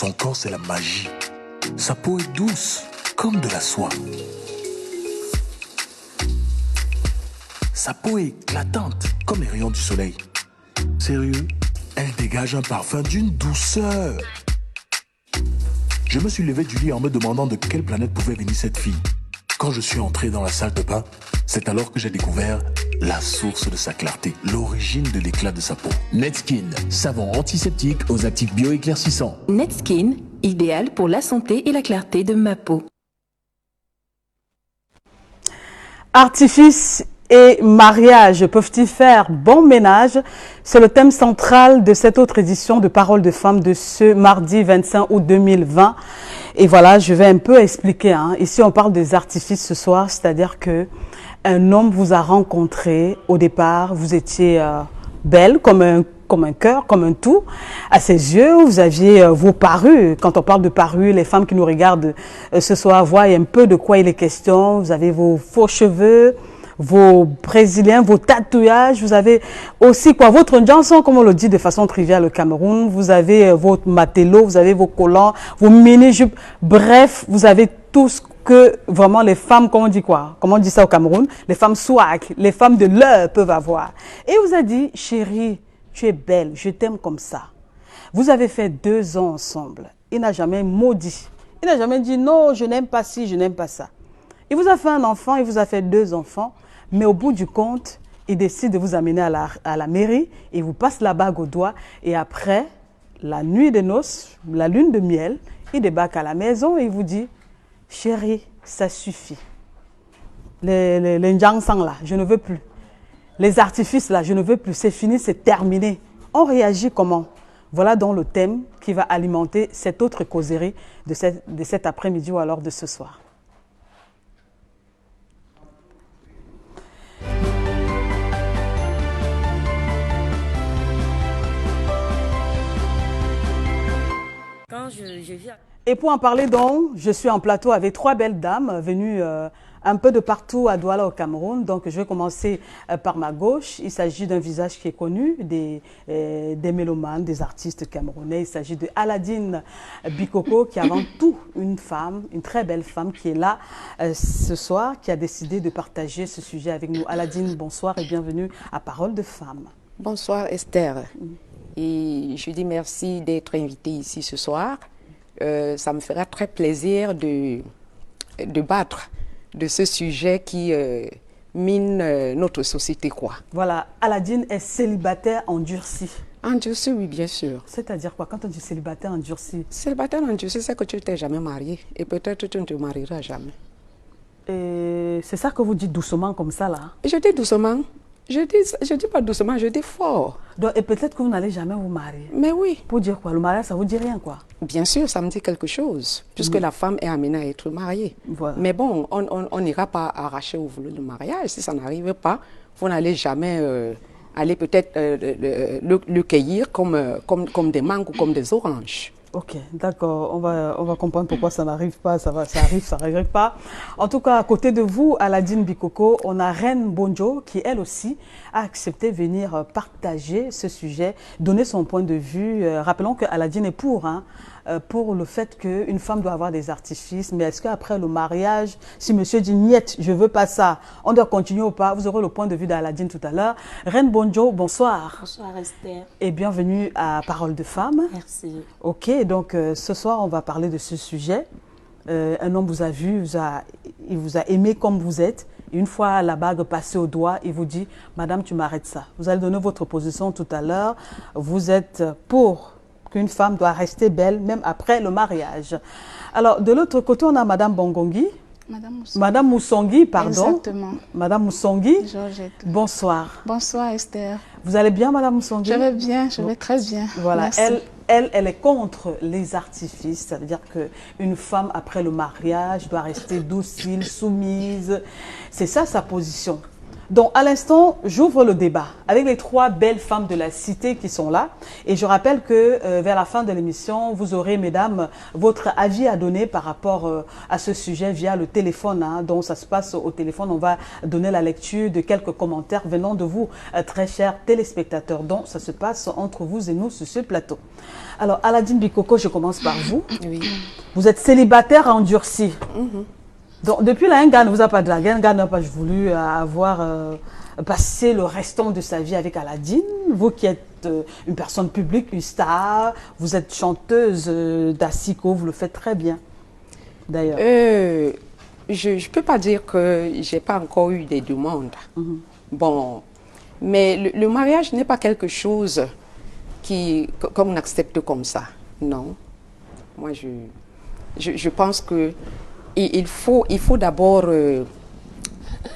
Son corps, c'est la magie. Sa peau est douce, comme de la soie. Sa peau est éclatante, comme les rayons du soleil. Sérieux, elle dégage un parfum d'une douceur. Je me suis levé du lit en me demandant de quelle planète pouvait venir cette fille. Quand je suis entré dans la salle de bain, c'est alors que j'ai découvert la source de sa clarté, l'origine de l'éclat de sa peau. Netskin, savon antiseptique aux actifs bioéclaircissants. Netskin, idéal pour la santé et la clarté de ma peau. Artifice et mariage peuvent-ils faire bon ménage? C'est le thème central de cette autre édition de Paroles de femmes de ce mardi 25 août 2020. Et voilà, je vais un peu expliquer. Ici, on parle des artifices ce soir, c'est-à-dire que un homme vous a rencontré au départ, vous étiez belle comme un cœur, comme un tout. À ses yeux, vous aviez vos parures. Quand on parle de parures, les femmes qui nous regardent ce soir voient un peu de quoi il est question. Vous avez vos faux cheveux, vos brésiliens, vos tatouages, vous avez aussi quoi, votre Johnson, comme on le dit de façon triviale au Cameroun, vous avez votre matelot, vous avez vos collants, vos mini-jupes, bref, vous avez tout ce que vraiment les femmes, comment on dit quoi, comment on dit ça au Cameroun, les femmes swag, les femmes de l'heure peuvent avoir. Et vous a dit, chérie, tu es belle, je t'aime comme ça. Vous avez fait 2 ans ensemble, il n'a jamais maudit, il n'a jamais dit non, je n'aime pas ci, je n'aime pas ça. Il vous a fait un enfant, il vous a fait 2 enfants, mais au bout du compte, il décide de vous amener à la mairie, il vous passe la bague au doigt et après, la nuit de noces, la lune de miel, il débarque à la maison et il vous dit « Chérie, ça suffit. Les njangsang là, je ne veux plus. Les artifices là, je ne veux plus. C'est fini, c'est terminé. » On réagit comment? Voilà donc le thème qui va alimenter cette autre causerie de cet après-midi ou alors de ce soir. Et pour en parler donc, je suis en plateau avec 3 belles dames venues un peu de partout à Douala au Cameroun. Donc je vais commencer par ma gauche. Il s'agit d'un visage qui est connu des mélomanes, des artistes camerounais. Il s'agit de Aladine Bikoko qui est avant tout une femme, une très belle femme qui est là ce soir, qui a décidé de partager ce sujet avec nous. Aladine, bonsoir et bienvenue à Paroles de femmes. Bonsoir Esther. Et je dis merci d'être invitée ici ce soir. Ça me fera très plaisir de débattre de ce sujet qui mine notre société, quoi. Voilà, Aladine est célibataire endurci. Endurci, oui, bien sûr. C'est-à-dire quoi, quand on dit célibataire endurci? Célibataire endurci, c'est que tu ne t'es jamais marié et peut-être tu ne te marieras jamais. Et c'est ça que vous dites doucement comme ça, là? Je dis doucement. Je dis pas doucement, je dis fort. Donc, et peut-être que vous n'allez jamais vous marier. Mais oui. Pour dire quoi? Le mariage, ça vous dit rien, quoi? Bien sûr, ça me dit quelque chose, puisque la femme est amenée à être mariée. Voilà. Mais bon, on n'ira pas arracher au voulu le mariage. Si ça n'arrive pas, vous n'allez jamais aller peut-être le cueillir comme des mangues ou comme des oranges. Ok, d'accord. On va comprendre pourquoi ça n'arrive pas, ça n'arrive pas. En tout cas, à côté de vous, Aladine Bikoko, on a Reine Bonjo qui, elle aussi, a accepté de venir partager ce sujet, donner son point de vue. Rappelons que Aladine est pour le fait qu'une femme doit avoir des artifices, mais est-ce qu'après le mariage, si monsieur dit « niet, je veux pas ça », on doit continuer ou pas? Vous aurez le point de vue d'Aladine tout à l'heure. Reine Bonjo, bonsoir. Bonsoir Esther. Et bienvenue à Paroles de femmes. Merci. Ok, donc ce soir, on va parler de ce sujet. Un homme vous a vu, il vous a aimé comme vous êtes. Une fois la bague passée au doigt, il vous dit « Madame, tu m'arrêtes ça ». Vous allez donner votre position tout à l'heure. Vous êtes pour qu'une femme doit rester belle même après le mariage. Alors, de l'autre côté, on a Madame Bongongi. Madame Moussongui, pardon. Exactement. Madame Moussongui. Georgette. Bonsoir. Bonsoir Esther. Vous allez bien, Madame Moussongui? Je vais bien, je vais très bien. Voilà, Merci. elle est contre les artifices. Ça veut dire qu'une femme, après le mariage, doit rester docile, soumise. C'est ça sa position. Donc, à l'instant, j'ouvre le débat avec les 3 belles femmes de la cité qui sont là. Et je rappelle que vers la fin de l'émission, vous aurez, mesdames, votre avis à donner par rapport à ce sujet via le téléphone. Hein. Donc, ça se passe au téléphone. On va donner la lecture de quelques commentaires venant de vous, très chers téléspectateurs. Donc, ça se passe entre vous et nous sur ce plateau. Alors, Aladine Bikoko, je commence par vous. Oui. Vous êtes célibataire endurci. Donc, depuis là, un gars ne vous a pas dragué, un gars n'a pas voulu avoir passé le restant de sa vie avec Aladine. Vous qui êtes une personne publique, une star, vous êtes chanteuse d'Asiko, vous le faites très bien, d'ailleurs. Je ne peux pas dire que je n'ai pas encore eu des demandes. Bon, mais le mariage n'est pas quelque chose qu'on accepte comme ça. Non. Moi, je pense que il faut d'abord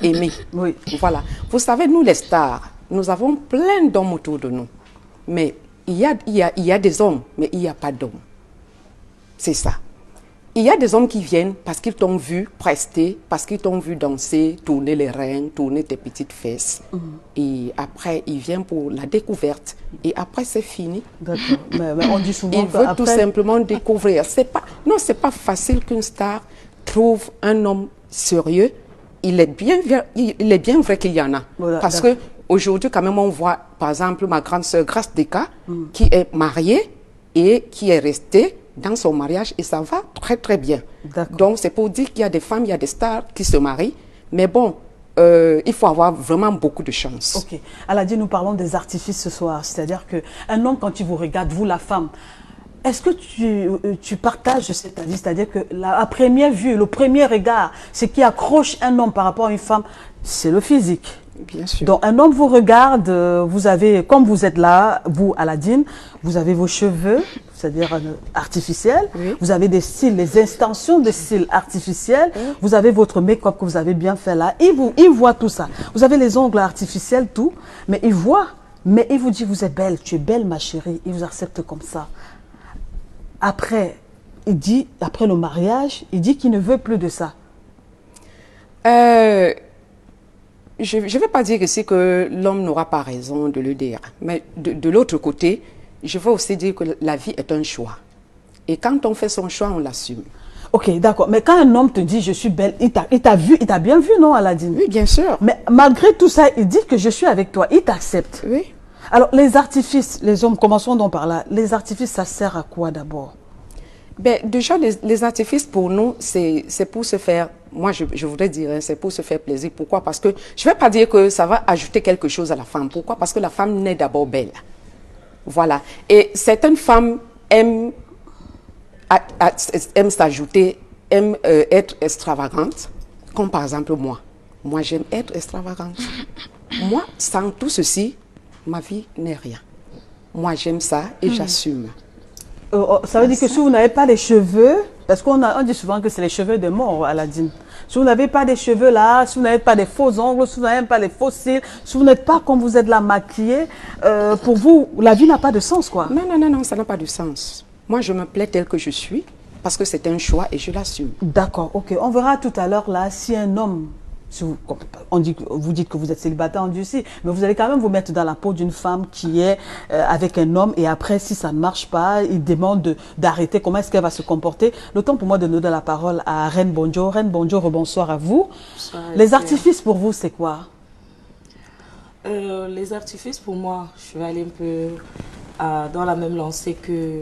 aimer. Oui. Voilà. Vous savez, nous les stars, nous avons plein d'hommes autour de nous. Mais il y a des hommes, mais il n'y a pas d'hommes. C'est ça. Il y a des hommes qui viennent parce qu'ils t'ont vu prester, parce qu'ils t'ont vu danser, tourner les reins, tourner tes petites fesses. Et après, ils viennent pour la découverte. Et après, c'est fini. D'accord. Mais on dit souvent Il veut tout simplement découvrir. Non, c'est pas facile qu'une star trouve un homme sérieux. Il est bien vrai qu'il y en a. Voilà, parce que aujourd'hui, quand même, on voit, par exemple, ma grande sœur Grace Deka, qui est mariée et qui est restée dans son mariage et ça va très très bien. Donc c'est pour dire qu'il y a des femmes, il y a des stars qui se marient, mais bon, il faut avoir vraiment beaucoup de chance. Ok. Aladine, nous parlons des artifices ce soir, c'est-à-dire qu'un homme, quand il vous regarde, vous la femme, est-ce que tu partages cet avis, c'est-à-dire que la première vue, le premier regard, ce qui accroche un homme par rapport à une femme, c'est le physique. Bien sûr. Donc un homme vous regarde, vous avez, comme vous êtes là, vous Aladine, vous avez vos cheveux, c'est-à-dire artificiels, oui. Vous avez des cils, les extensions de cils artificiels, vous avez votre make-up que vous avez bien fait là, il voit tout ça. Vous avez les ongles artificiels, tout, mais il voit, mais il vous dit vous êtes belle, tu es belle ma chérie, il vous accepte comme ça. Après, il dit, après le mariage, il dit qu'il ne veut plus de ça. Je ne vais pas dire ici que l'homme n'aura pas raison de le dire, mais de l'autre côté, je veux aussi dire que la vie est un choix. Et quand on fait son choix, on l'assume. Ok, d'accord. Mais quand un homme te dit je suis belle, il t'a bien vu, non, Aladine? Oui, bien sûr. Mais malgré tout ça, il dit que je suis avec toi, il t'accepte. Oui. Alors, les artifices, les hommes, commençons donc par là. Les artifices, ça sert à quoi d'abord? Ben, déjà, les artifices pour nous, c'est pour se faire, moi je voudrais dire, hein, c'est pour se faire plaisir. Pourquoi? Parce que je ne vais pas dire que ça va ajouter quelque chose à la femme. Pourquoi? Parce que la femme naît d'abord belle. Voilà. Et certaines femmes aiment s'ajouter, aiment être extravagantes, comme par exemple moi. Moi, j'aime être extravagante. Moi, sans tout ceci, ma vie n'est rien. Moi, j'aime ça et j'assume. Ça veut dire que si vous n'avez pas les cheveux, parce qu'on dit souvent que c'est les cheveux de mort, Aladine. Si vous n'avez pas des cheveux là, si vous n'avez pas des faux ongles, si vous n'avez pas les faux cils, si vous n'êtes pas comme vous êtes là maquillée, pour vous, la vie n'a pas de sens, quoi. Non, ça n'a pas de sens. Moi, je me plais tel que je suis, parce que c'est un choix et je l'assume. D'accord, ok. On verra tout à l'heure là si un homme, si vous, vous dites que vous êtes célibataire endurci, mais vous allez quand même vous mettre dans la peau d'une femme qui est avec un homme et après, si ça ne marche pas, il demande d'arrêter. Comment est-ce qu'elle va se comporter? Le temps pour moi de donner la parole à Reine Bonjour. Reine Bonjour, bonsoir à vous. Bonsoir, les artifices pour vous, c'est quoi? Les artifices pour moi, je vais aller un peu dans la même lancée que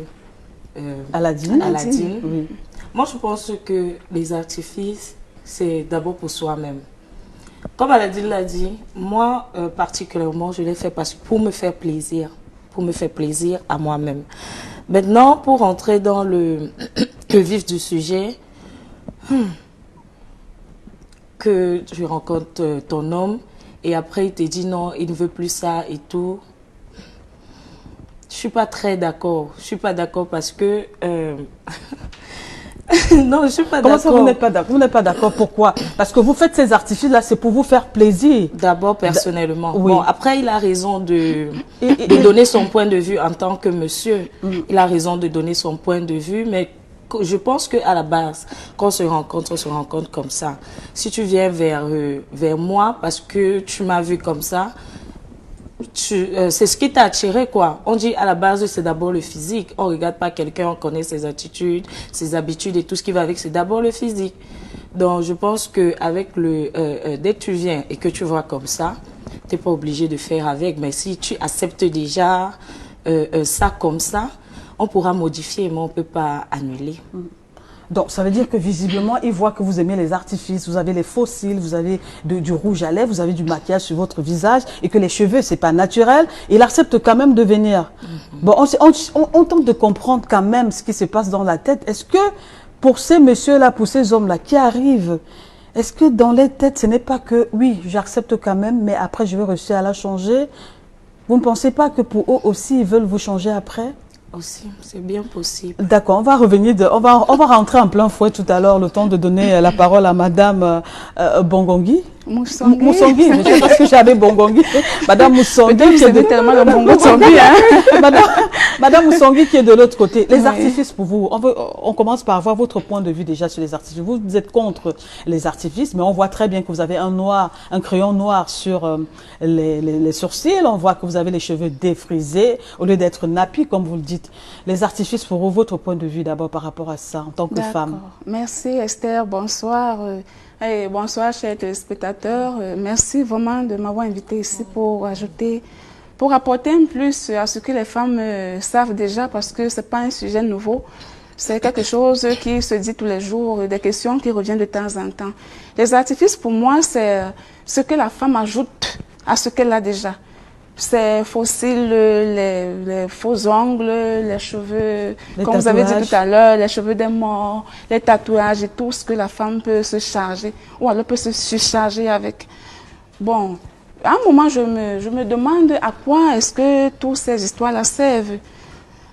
Aladine. Oui. Moi, je pense que les artifices, c'est d'abord pour soi-même. Comme Aladine l'a dit, moi particulièrement, je l'ai fait pour me faire plaisir à moi-même. Maintenant, pour rentrer dans le vif du sujet, que tu rencontres ton homme et après il te dit non, il ne veut plus ça et tout. Je suis pas très d'accord. Je suis pas d'accord parce que non, je suis pas d'accord. Comment ça, vous n'êtes pas d'accord? Vous n'êtes pas d'accord, pourquoi? Parce que vous faites ces artifices-là, c'est pour vous faire plaisir. D'abord, personnellement. Oui. Bon, après, il a raison de donner son point de vue en tant que monsieur. Il a raison de donner son point de vue, mais je pense qu'à la base, quand on se rencontre comme ça. Si tu viens vers moi parce que tu m'as vu comme ça, c'est ce qui t'a attiré, quoi. On dit à la base, c'est d'abord le physique. On regarde pas quelqu'un, on connaît ses attitudes, ses habitudes et tout ce qui va avec, c'est d'abord le physique. Donc, je pense que avec dès que tu viens et que tu vois comme ça, t'es pas obligé de faire avec. Mais si tu acceptes déjà ça comme ça, on pourra modifier, mais on peut pas annuler. Donc, ça veut dire que visiblement, il voit que vous aimez les artifices, vous avez les faux cils, vous avez du rouge à lèvres, vous avez du maquillage sur votre visage et que les cheveux, c'est pas naturel. Il accepte quand même de venir. Bon, on tente de comprendre quand même ce qui se passe dans la tête. Est-ce que pour ces messieurs-là, pour ces hommes-là qui arrivent, est-ce que dans les têtes, ce n'est pas que, oui, j'accepte quand même, mais après, je vais réussir à la changer? Vous ne pensez pas que pour eux aussi, ils veulent vous changer après? Aussi, c'est bien possible. D'accord, on va revenir, on va rentrer en plein fouet tout à l'heure, le temps de donner la parole à Madame Bongongui. Moussongui, je sais pas ce que j'avais Bongongui. Madame Moussongui qui est de tellement de Bongongui, hein. Madame Moussongui qui est de l'autre côté. Les artifices pour vous, on commence par voir votre point de vue déjà sur les artifices. Vous êtes contre les artifices, mais on voit très bien que vous avez un crayon noir sur les sourcils. On voit que vous avez les cheveux défrisés au lieu d'être nappis, comme vous le dites. Les artifices pour vous, votre point de vue d'abord par rapport à ça en tant que femme. Merci Esther, bonsoir. Et bonsoir chers téléspectateurs. Merci vraiment de m'avoir invité ici pour apporter un plus à ce que les femmes savent déjà, parce que c'est pas un sujet nouveau. C'est quelque chose qui se dit tous les jours, des questions qui reviennent de temps en temps. Les artifices pour moi, c'est ce que la femme ajoute à ce qu'elle a déjà. C'est faux cils, les faux ongles, les cheveux, comme vous avez dit tout à l'heure, les cheveux des morts, les tatouages et tout ce que la femme peut se charger, ou alors peut se surcharger avec. Bon, à un moment, je me demande à quoi est-ce que toutes ces histoires-là servent.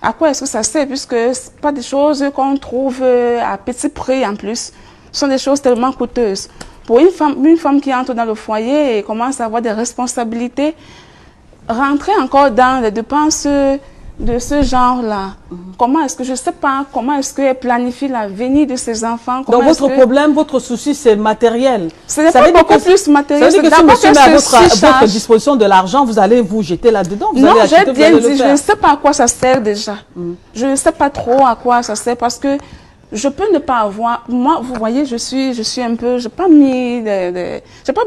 À quoi est-ce que ça sert, puisque ce sont pas des choses qu'on trouve à petit prix en plus. Ce sont des choses tellement coûteuses. Pour une femme qui entre dans le foyer et commence à avoir des responsabilités, rentrer encore dans les dépenses de ce genre-là. Comment est-ce que, je ne sais pas, comment est-ce qu'elle planifie l'avenir de ses enfants? Donc votre problème, votre souci, c'est matériel. Ce n'est pas beaucoup plus matériel. Ça veut dire que si monsieur met à votre disposition de l'argent, vous allez vous jeter là-dedans? Non, j'ai bien dit, je ne sais pas à quoi ça sert déjà. Je ne sais pas trop à quoi ça sert, parce que je peux ne pas avoir, moi, vous voyez, je suis un peu, j'ai pas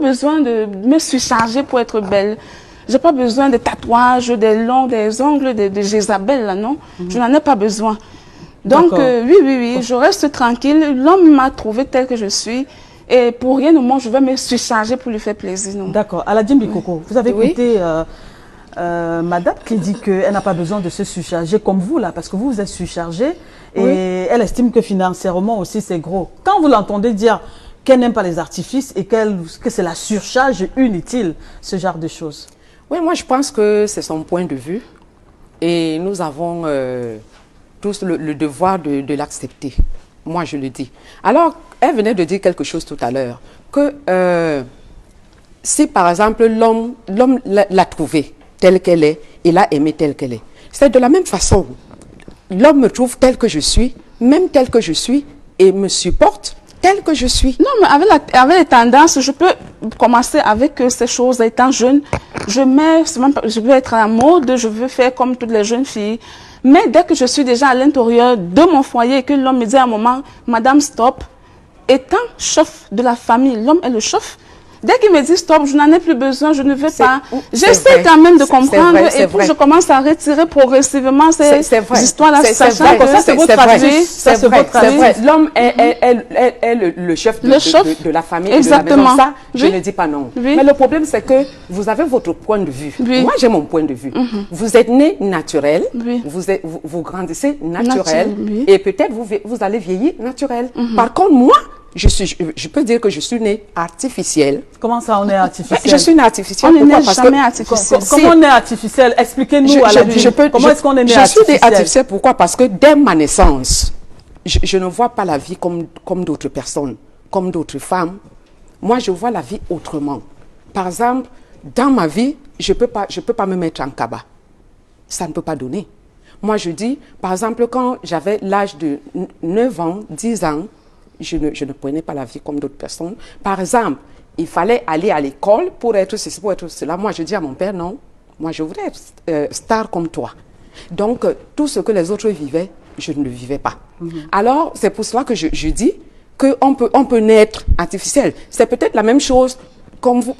besoin de me surcharger pour être belle. J'ai pas besoin de tatouages, des ongles de Jézabel, là, non. Je n'en ai pas besoin. Donc, oui, je reste tranquille. L'homme m'a trouvé tel que je suis. Et pour rien au monde, je vais me surcharger pour lui faire plaisir, non. D'accord. Aladine Bikoko, vous avez écouté madame qui dit qu'elle n'a pas besoin de se surcharger comme vous, là, parce que vous êtes surchargé. Et elle estime que financièrement aussi, c'est gros. Quand vous l'entendez dire qu'elle n'aime pas les artifices et que c'est la surcharge inutile, ce genre de choses. Oui, moi je pense que c'est son point de vue et nous avons tous le devoir de l'accepter. Moi je le dis. Alors, elle venait de dire quelque chose tout à l'heure, que si par exemple l'homme l'a trouvée telle qu'elle est, il l'a aimée telle qu'elle est. C'est de la même façon. L'homme me trouve telle que je suis, même telle que je suis, et me supporte telle que je suis. Non, mais avec les tendances, je peux commencer avec ces choses étant jeune. Je veux être à la mode, je veux faire comme toutes les jeunes filles. Mais dès que je suis déjà à l'intérieur de mon foyer et que l'homme me dit à un moment, Madame, stop, étant chef de la famille, l'homme est le chef. Dès qu'il me dit stop, je n'en ai plus besoin, je ne veux pas. J'essaie quand même de comprendre et puis je commence à retirer progressivement ces histoires-là. Sachant que ça, c'est votre avis. C'est vrai. L'homme est le chef de la famille. Exactement. De la maison. Ça, je ne dis pas non. Mais le problème, c'est que vous avez votre point de vue. Moi, j'ai mon point de vue. Vous êtes né naturel, vous grandissez naturel et peut-être vous allez vieillir naturel. Par contre, moi, je peux dire que je suis née artificielle. Comment ça, on est artificielle? Je suis née artificielle. On n'est jamais artificielle. Comment on est artificielle? Expliquez-nous à la comment est-ce qu'on est né artificielle? Je suis née artificielle, pourquoi? Parce que dès ma naissance, je ne vois pas la vie comme d'autres personnes, comme d'autres femmes. Moi, je vois la vie autrement. Par exemple, dans ma vie, je peux pas me mettre en cabas. Ça ne peut pas donner. Moi, je dis, par exemple, quand j'avais l'âge de 9 ans, 10 ans, je ne prenais pas la vie comme d'autres personnes. Par exemple, il fallait aller à l'école pour être ceci, pour être cela. Moi, je dis à mon père, non, moi, je voudrais être star comme toi. Donc, tout ce que les autres vivaient, je ne le vivais pas. Alors, c'est pour cela que je dis qu'on peut naître artificiel. C'est peut-être la même chose comme vous,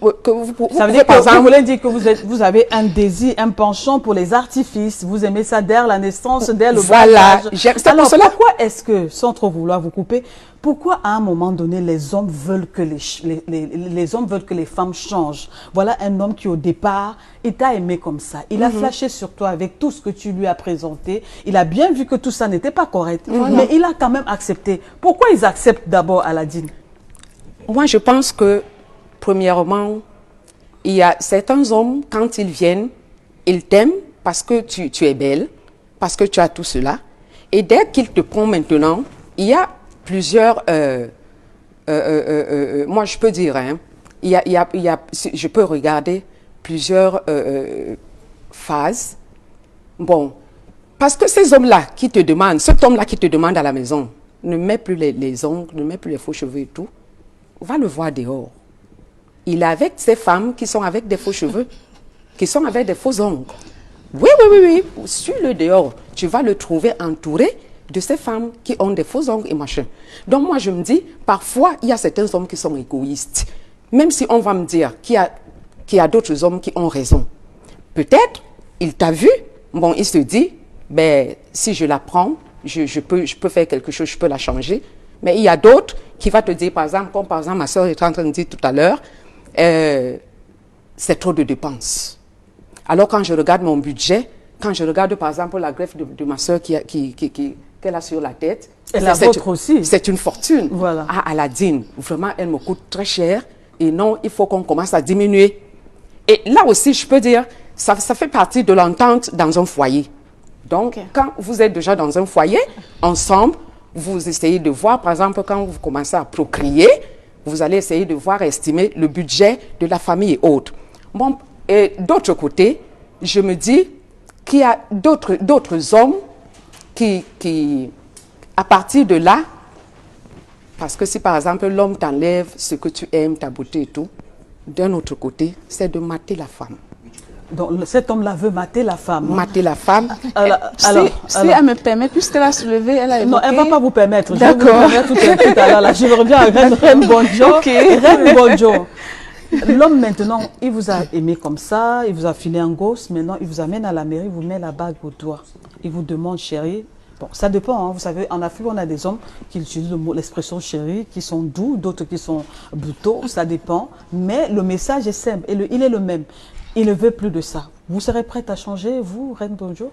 ça veut dire que vous voulez dire que vous avez un désir, un penchant pour les artifices. Vous aimez ça dès la naissance, dès le voilà. Alors, pourquoi est-ce que, sans trop vouloir vous couper, pourquoi à un moment donné, les hommes veulent que les hommes veulent que les femmes changent? Voilà un homme qui, au départ, il t'a aimé comme ça. Il a flashé sur toi avec tout ce que tu lui as présenté. Il a bien vu que tout ça n'était pas correct. Mais il a quand même accepté. Pourquoi ils acceptent d'abord Aladine? Moi, je pense que premièrement, il y a certains hommes, quand ils viennent, ils t'aiment parce que tu es belle, parce que tu as tout cela. Et dès qu'ils te prennent maintenant, il y a plusieurs... moi, je peux dire, hein, je peux regarder plusieurs phases. Bon, parce que ces hommes-là qui te demandent, cet homme-là qui te demande à la maison, ne met plus les ongles, ne met plus les faux cheveux et tout, va le voir dehors. Il est avec ces femmes qui sont avec des faux cheveux, qui sont avec des faux ongles. Oui, oui, oui, oui. Suis-le dehors. Tu vas le trouver entouré de ces femmes qui ont des faux ongles et machin. Donc moi, je me dis, parfois, il y a certains hommes qui sont égoïstes. Même si on va me dire qu'il y a d'autres hommes qui ont raison. Peut-être, il t'a vu, bon, il se dit, ben, si je la prends, je peux faire quelque chose, je peux la changer. Mais il y a d'autres qui vont te dire, par exemple, comme par exemple ma soeur était en train de dire tout à l'heure, c'est trop de dépenses. Alors quand je regarde mon budget, quand je regarde par exemple la greffe de ma soeur qu'elle a sur la tête, et la vôtre aussi. C'est une fortune. Voilà. Ah, Aladine, vraiment, elle me coûte très cher. Et non, il faut qu'on commence à diminuer. Et là aussi, je peux dire, ça fait partie de l'entente dans un foyer. Donc, quand vous êtes déjà dans un foyer, ensemble, vous essayez de voir, par exemple, quand vous commencez à procréer, vous allez essayer de voir, estimer le budget de la famille et autres. Bon, et d'autre côté, je me dis qu'il y a d'autres hommes qui, à partir de là, parce que si par exemple l'homme t'enlève ce que tu aimes, ta beauté et tout, d'un autre côté, c'est de mater la femme. Donc cet homme-là veut mater la femme. Mater la femme. Si elle me permet, puisqu'elle a soulevé, elle a évoqué... Non, elle ne va pas vous permettre. D'accord. Tout à l'heure. Je reviens à Reine Bonjour. Reine Bonjour. L'homme maintenant, il vous a aimé comme ça, il vous a filé un gosse, maintenant il vous amène à la mairie, il vous met la bague au doigt. Il vous demande chérie. Bon, ça dépend, hein. Vous savez, en Afrique, on a des hommes qui utilisent l'expression chérie, qui sont doux, d'autres qui sont brutaux, ça dépend. Mais le message est simple, et il est le même. Il ne veut plus de ça. Vous serez prête à changer, vous, Reine Bonjour?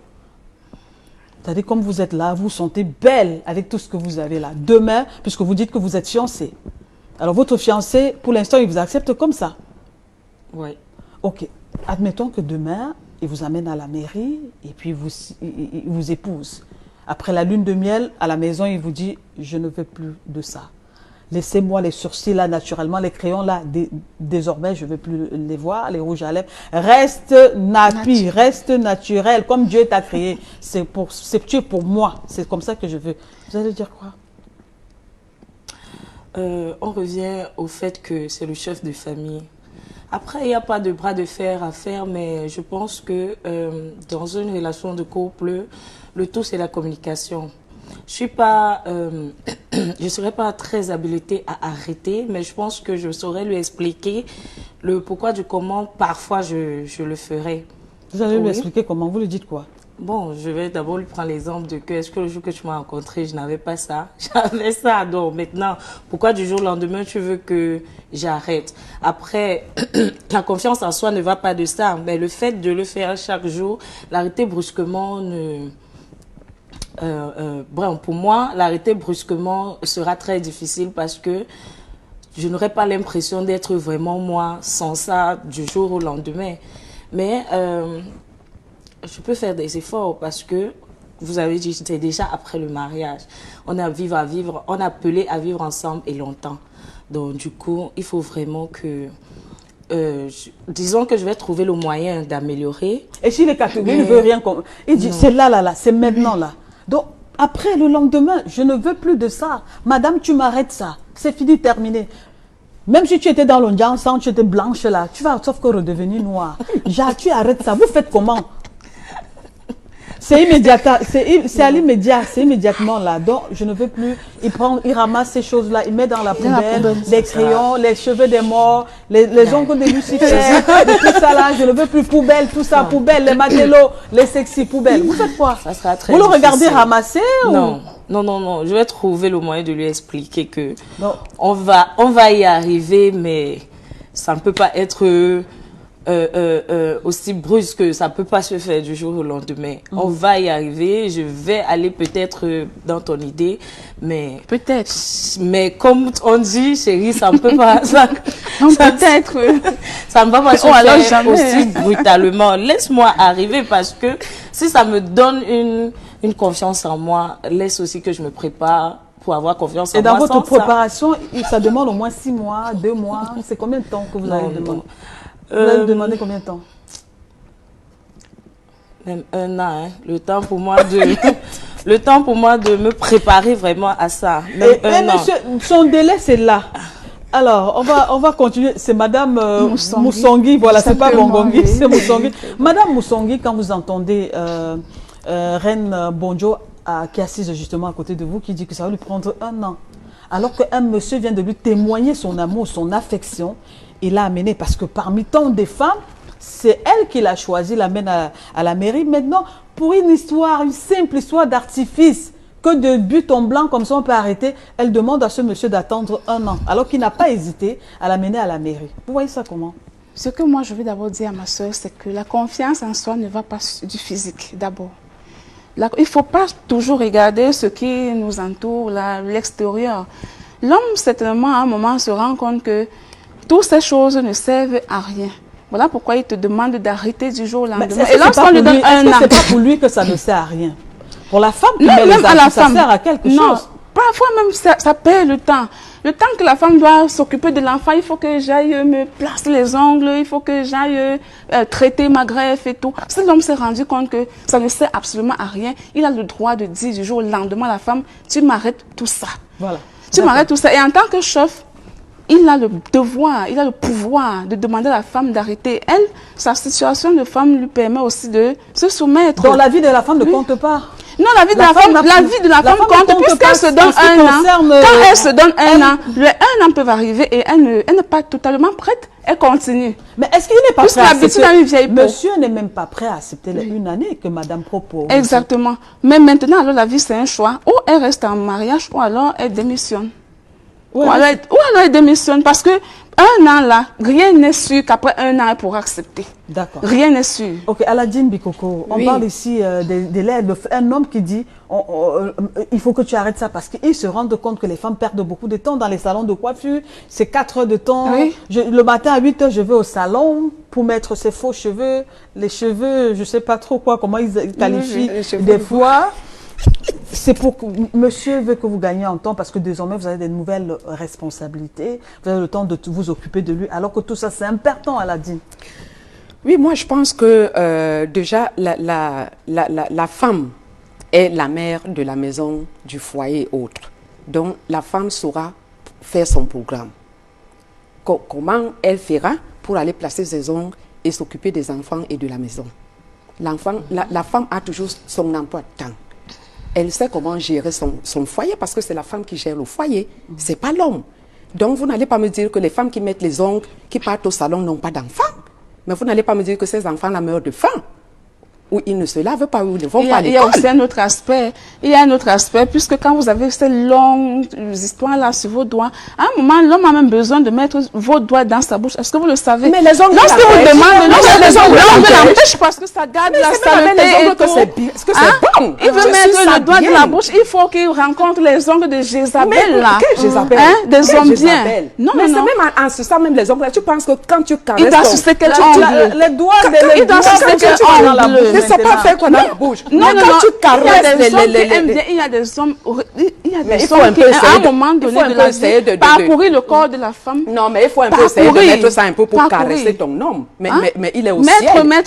C'est-à-dire, comme vous êtes là, vous vous sentez belle avec tout ce que vous avez là. Demain, puisque vous dites que vous êtes fiancée. Alors, votre fiancé, pour l'instant, il vous accepte comme ça? Oui. Ok. Admettons que demain, il vous amène à la mairie et puis il vous épouse. Après la lune de miel, à la maison, il vous dit « Je ne veux plus de ça. Laissez-moi les sourcils là, naturellement, les crayons là, désormais, je ne veux plus les voir, les rouges à lèvres. Reste nappy, reste naturel, comme Dieu t'a créé. C'est pour moi, c'est comme ça que je veux. » Vous allez dire quoi? On revient au fait que c'est le chef de famille. Après, il n'y a pas de bras de fer à faire, mais je pense que dans une relation de couple, le tout, c'est la communication. Je ne serais pas très habilitée à arrêter, mais je pense que je saurais lui expliquer le pourquoi du comment. Parfois, je le ferai. Vous allez lui expliquer comment? Vous lui dites quoi? Bon, je vais d'abord lui prendre l'exemple de que est-ce que le jour que tu m'as rencontré, je n'avais pas ça. J'avais ça. Donc maintenant, pourquoi du jour au lendemain, tu veux que j'arrête? Après, la confiance en soi ne va pas de ça. Mais le fait de le faire chaque jour, l'arrêter brusquement pour moi, l'arrêter brusquement sera très difficile parce que je n'aurai pas l'impression d'être vraiment moi sans ça du jour au lendemain. Mais je peux faire des efforts parce que, vous avez dit, c'est déjà après le mariage. On a appelé à vivre ensemble et longtemps. Donc du coup, il faut vraiment que disons que je vais trouver le moyen d'améliorer. Et si les catégories ne veulent rien, il dit c'est là, c'est maintenant là. Donc après le lendemain, je ne veux plus de ça. Madame, tu m'arrêtes ça. C'est fini, terminé. Même si tu étais dans l'audience, tu étais blanche là, tu vas sauf que redevenir noire. Genre, tu arrêtes ça. Vous faites comment? C'est immédiat, c'est à l'immédiat, c'est immédiatement là. Donc, je ne veux plus. Il ramasse ces choses-là, il met dans la poubelle, les crayons, les cheveux des morts, les ongles de Lucifer, tout ça là. Je ne veux plus poubelle, tout ça, poubelle, les matelots, les sexy poubelles. Vous faites quoi? Ça sera très Vous le difficile. regardez ramasser Non. Non. Je vais trouver le moyen de lui expliquer que on va y arriver, mais ça ne peut pas être aussi brusque, ça ne peut pas se faire du jour au lendemain. On va y arriver, je vais aller peut-être dans ton idée, mais... Peut-être. Mais comme on dit, chérie, ça ne peut pas... Peut-être. Ça ne va pas se alors faire jamais. aussi brutalement. Laisse-moi arriver parce que si ça me donne une confiance en moi, laisse aussi que je me prépare pour avoir confiance en moi. Et dans votre sans ça. préparation, ça demande au moins 6 mois, 2 mois. C'est combien de temps que vous allez demander? Vous allez demander combien de temps? Même 1 an, hein. Le temps pour moi de me préparer vraiment à ça. Même un an. Monsieur, son délai, c'est là. Alors, on va continuer. C'est Madame Moussongui. Voilà, c'est pas Bongongui, c'est Moussongui. Madame Moussongui, quand vous entendez Reine Bonjo, qui est assise justement à côté de vous, qui dit que ça va lui prendre 1 an, alors qu'un monsieur vient de lui témoigner son amour, son affection, il l'a amené parce que parmi tant de femmes, c'est elle qui l'a choisi, l'amène à la mairie. Maintenant, pour une histoire, une simple histoire d'artifice, que de but en blanc, comme ça on peut arrêter, elle demande à ce monsieur d'attendre 1 an, alors qu'il n'a pas hésité à l'amener à la mairie. Vous voyez ça comment? Ce que moi je veux d'abord dire à ma soeur, c'est que la confiance en soi ne va pas du physique d'abord. Il ne faut pas toujours regarder ce qui nous entoure, l'extérieur. L'homme, certainement, à un moment, se rend compte que toutes ces choses ne servent à rien. Voilà pourquoi il te demande d'arrêter du jour au lendemain. Et lorsqu'on lui donne 1 an... c'est pas pour lui que ça ne sert à rien? Pour la femme qui non, met même les à la armes, ça femme. sert à quelque Non, chose. parfois même ça perd le temps. Le temps que la femme doit s'occuper de l'enfant, il faut que j'aille me placer les ongles, il faut que j'aille traiter ma greffe et tout. Si l'homme s'est rendu compte que ça ne sert absolument à rien, il a le droit de dire du jour au lendemain à la femme, tu m'arrêtes tout ça. Voilà. Tu m'arrêtes tout ça. Et en tant que chef, il a le devoir, il a le pouvoir de demander à la femme d'arrêter. Elle, sa situation de femme lui permet aussi de se soumettre. Donc la vie de la femme ne compte pas. Non, la vie de la femme compte puisqu'elle se donne 1 an. Quand elle se donne 1 an, le 1 an peut arriver et elle n'est pas totalement prête, elle continue. Mais est-ce qu'il n'est pas prêt à accepter? Dans une vieille peau. Monsieur n'est même pas prêt à accepter les 1 année que madame propose. Exactement. Mais maintenant, alors la vie c'est un choix. Ou elle reste en mariage ou alors elle démissionne. Ouais, ou alors elle démissionne parce que 1 an là, rien n'est sûr qu'après 1 an elle pourra accepter. D'accord. Rien n'est sûr. Ok, Aladine Bikoko, on parle ici un homme qui dit il faut que tu arrêtes ça parce qu'il se rend compte que les femmes perdent beaucoup de temps dans les salons de coiffure. C'est 4 heures de temps. Oui. Le matin à 8 heures, je vais au salon pour mettre ses faux cheveux. Les cheveux, je ne sais pas trop comment ils qualifient des fois. C'est pour que monsieur veut que vous gagnez en temps parce que désormais vous avez des nouvelles responsabilités, vous avez le temps de vous occuper de lui, alors que tout ça c'est important, Aladine. Oui, moi je pense que déjà la femme est la mère de la maison, du foyer et autres. Donc la femme saura faire son programme. Comment elle fera pour aller placer ses ongles et s'occuper des enfants et de la maison. La femme a toujours son emploi de temps. Elle sait comment gérer son foyer parce que c'est la femme qui gère le foyer, c'est pas l'homme. Donc vous n'allez pas me dire que les femmes qui mettent les ongles, qui partent au salon n'ont pas d'enfants. Mais vous n'allez pas me dire que ces enfants-là meurent de faim. Ou ils ne se lavent pas, ou ils ne vont pas à l'école. Il y a aussi un autre aspect. Il y a un autre aspect, puisque quand vous avez ces longues histoires-là sur vos doigts, à un moment, l'homme a même besoin de mettre vos doigts dans sa bouche. Est-ce que vous le savez? Mais les ongles lorsque vous demandez, les ongles de la bouche, parce que ça garde la saleté et tout. Est-ce que c'est bon? Il veut mettre le doigt de la bouche, il faut qu'il rencontre les ongles de Jézabel, là. Quel Jézabel? Des hommes bien. Non, mais c'est même en suçant même les ongles. Tu penses que quand tu caresses il doit sucer quel ongle? Les doigts il doit sucer quel ongle? ne sais pas maintenant. faire quoi dans la bouche. Non, Mais non, quand non. tu Il y a caresses des hommes qui les- aiment bien, il y a des hommes, il y a Mais des il faut hommes un qui, peu à essayer un de- moment il donné faut un de peu la essayer vie, de- parcourir le corps de la femme. Non, mais il faut un peu essayer de mettre ça un peu pour caresser ton homme. Mais il est au ciel,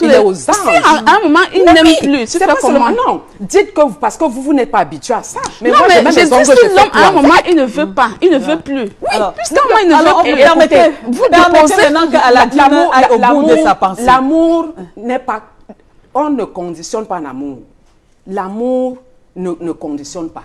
il est aux anges. Si à un moment, il Mais n'aime oui, plus, tu c'est fais pas comment? seulement- Non, dites que parce que vous n'êtes pas habitué à ça. Mais Non, moi, mais j'ai même je les dis ongles, si je fais l'homme, à un tout moment, avec. il ne veut pas, il ne veut plus. Alors, Puisqu'à un moment, il ne alors, veut plus. permettez, Vous permettez déposez- maintenant qu'Aladine aille au bout de sa pensée. L'amour n'est pas... On ne conditionne pas l'amour. L'amour ne conditionne pas.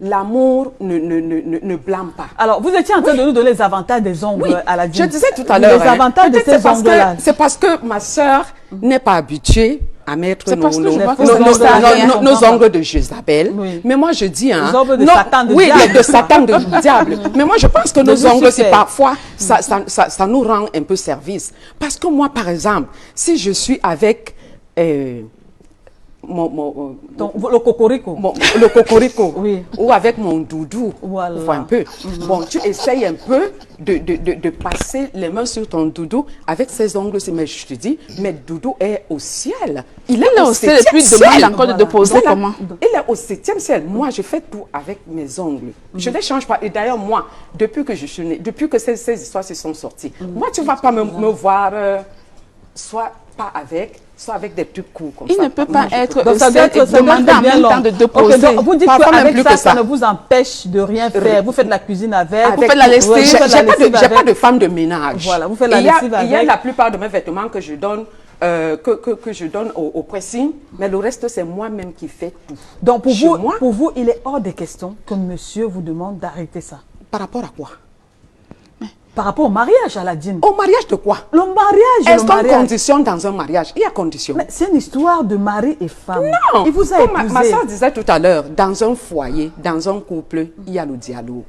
L'amour ne blâme pas. Alors, vous étiez en train de nous donner les avantages des ongles à la Je disais tout à l'heure. Les avantages de peut-être ces c'est parce que- ongles-là. C'est parce que ma sœur n'est pas habituée à mettre C'est parce que je vois que nos- c'est nos- ça. nos ongles de Jézabel. Oui. Mais moi, je dis... Hein, Les ongles de non, Satan, de oui, diable. de Satan, de diable. Mais moi, je pense que De nos ongles, c'est Lucifer. parfois, ça nous rend un peu service. Parce que moi, par exemple, si je suis avec... Le cocorico. le cocorico, Oui. ou avec mon doudou, Voilà. faut un peu. Bon, tu essayes un peu de passer les mains sur ton doudou avec ses ongles, mais je te dis, mais doudou est au ciel. Il est au ciel, et septième puis il ciel. demande encore de déposer Voilà. comment? Il est au 7e ciel. Moi, je fais tout avec mes ongles. Je ne les change pas. Et d'ailleurs, moi, depuis que je suis née, depuis que ces histoires se sont sorties, moi, tu ne vas pas me voir soit pas avec, soit avec des trucs courts comme Il ça. ne peut Moi, pas je être Donc, ça au doit ciel être, et ça doit demander être en bien même long. temps de Ok, déposer. donc, vous dites Parfois même qu'avec plus ça, que ça ça. ne vous empêche de rien faire. Vous faites la cuisine avec. Avec- faites la lessive. Ouais, vous faites la J'ai lessive pas avec. de femme de ménage. Voilà, vous faites la Et il y a- lessive Il y a avec. la plupart de mes vêtements que je donne, que je donne au pressing, mais le reste, c'est moi-même qui fais tout. Donc, Chez moi, pour vous, il est hors des questions que monsieur vous demande d'arrêter ça. par rapport à quoi? Par rapport au mariage, Aladine. Au mariage de quoi? Le mariage, Est-ce le qu'on mariage. conditionne dans un mariage? Il y a condition. Mais c'est une histoire de mari et femme. Non, Il vous a comme ma épousé. soeur disait tout à l'heure, dans un foyer, dans un couple, il y a le dialogue.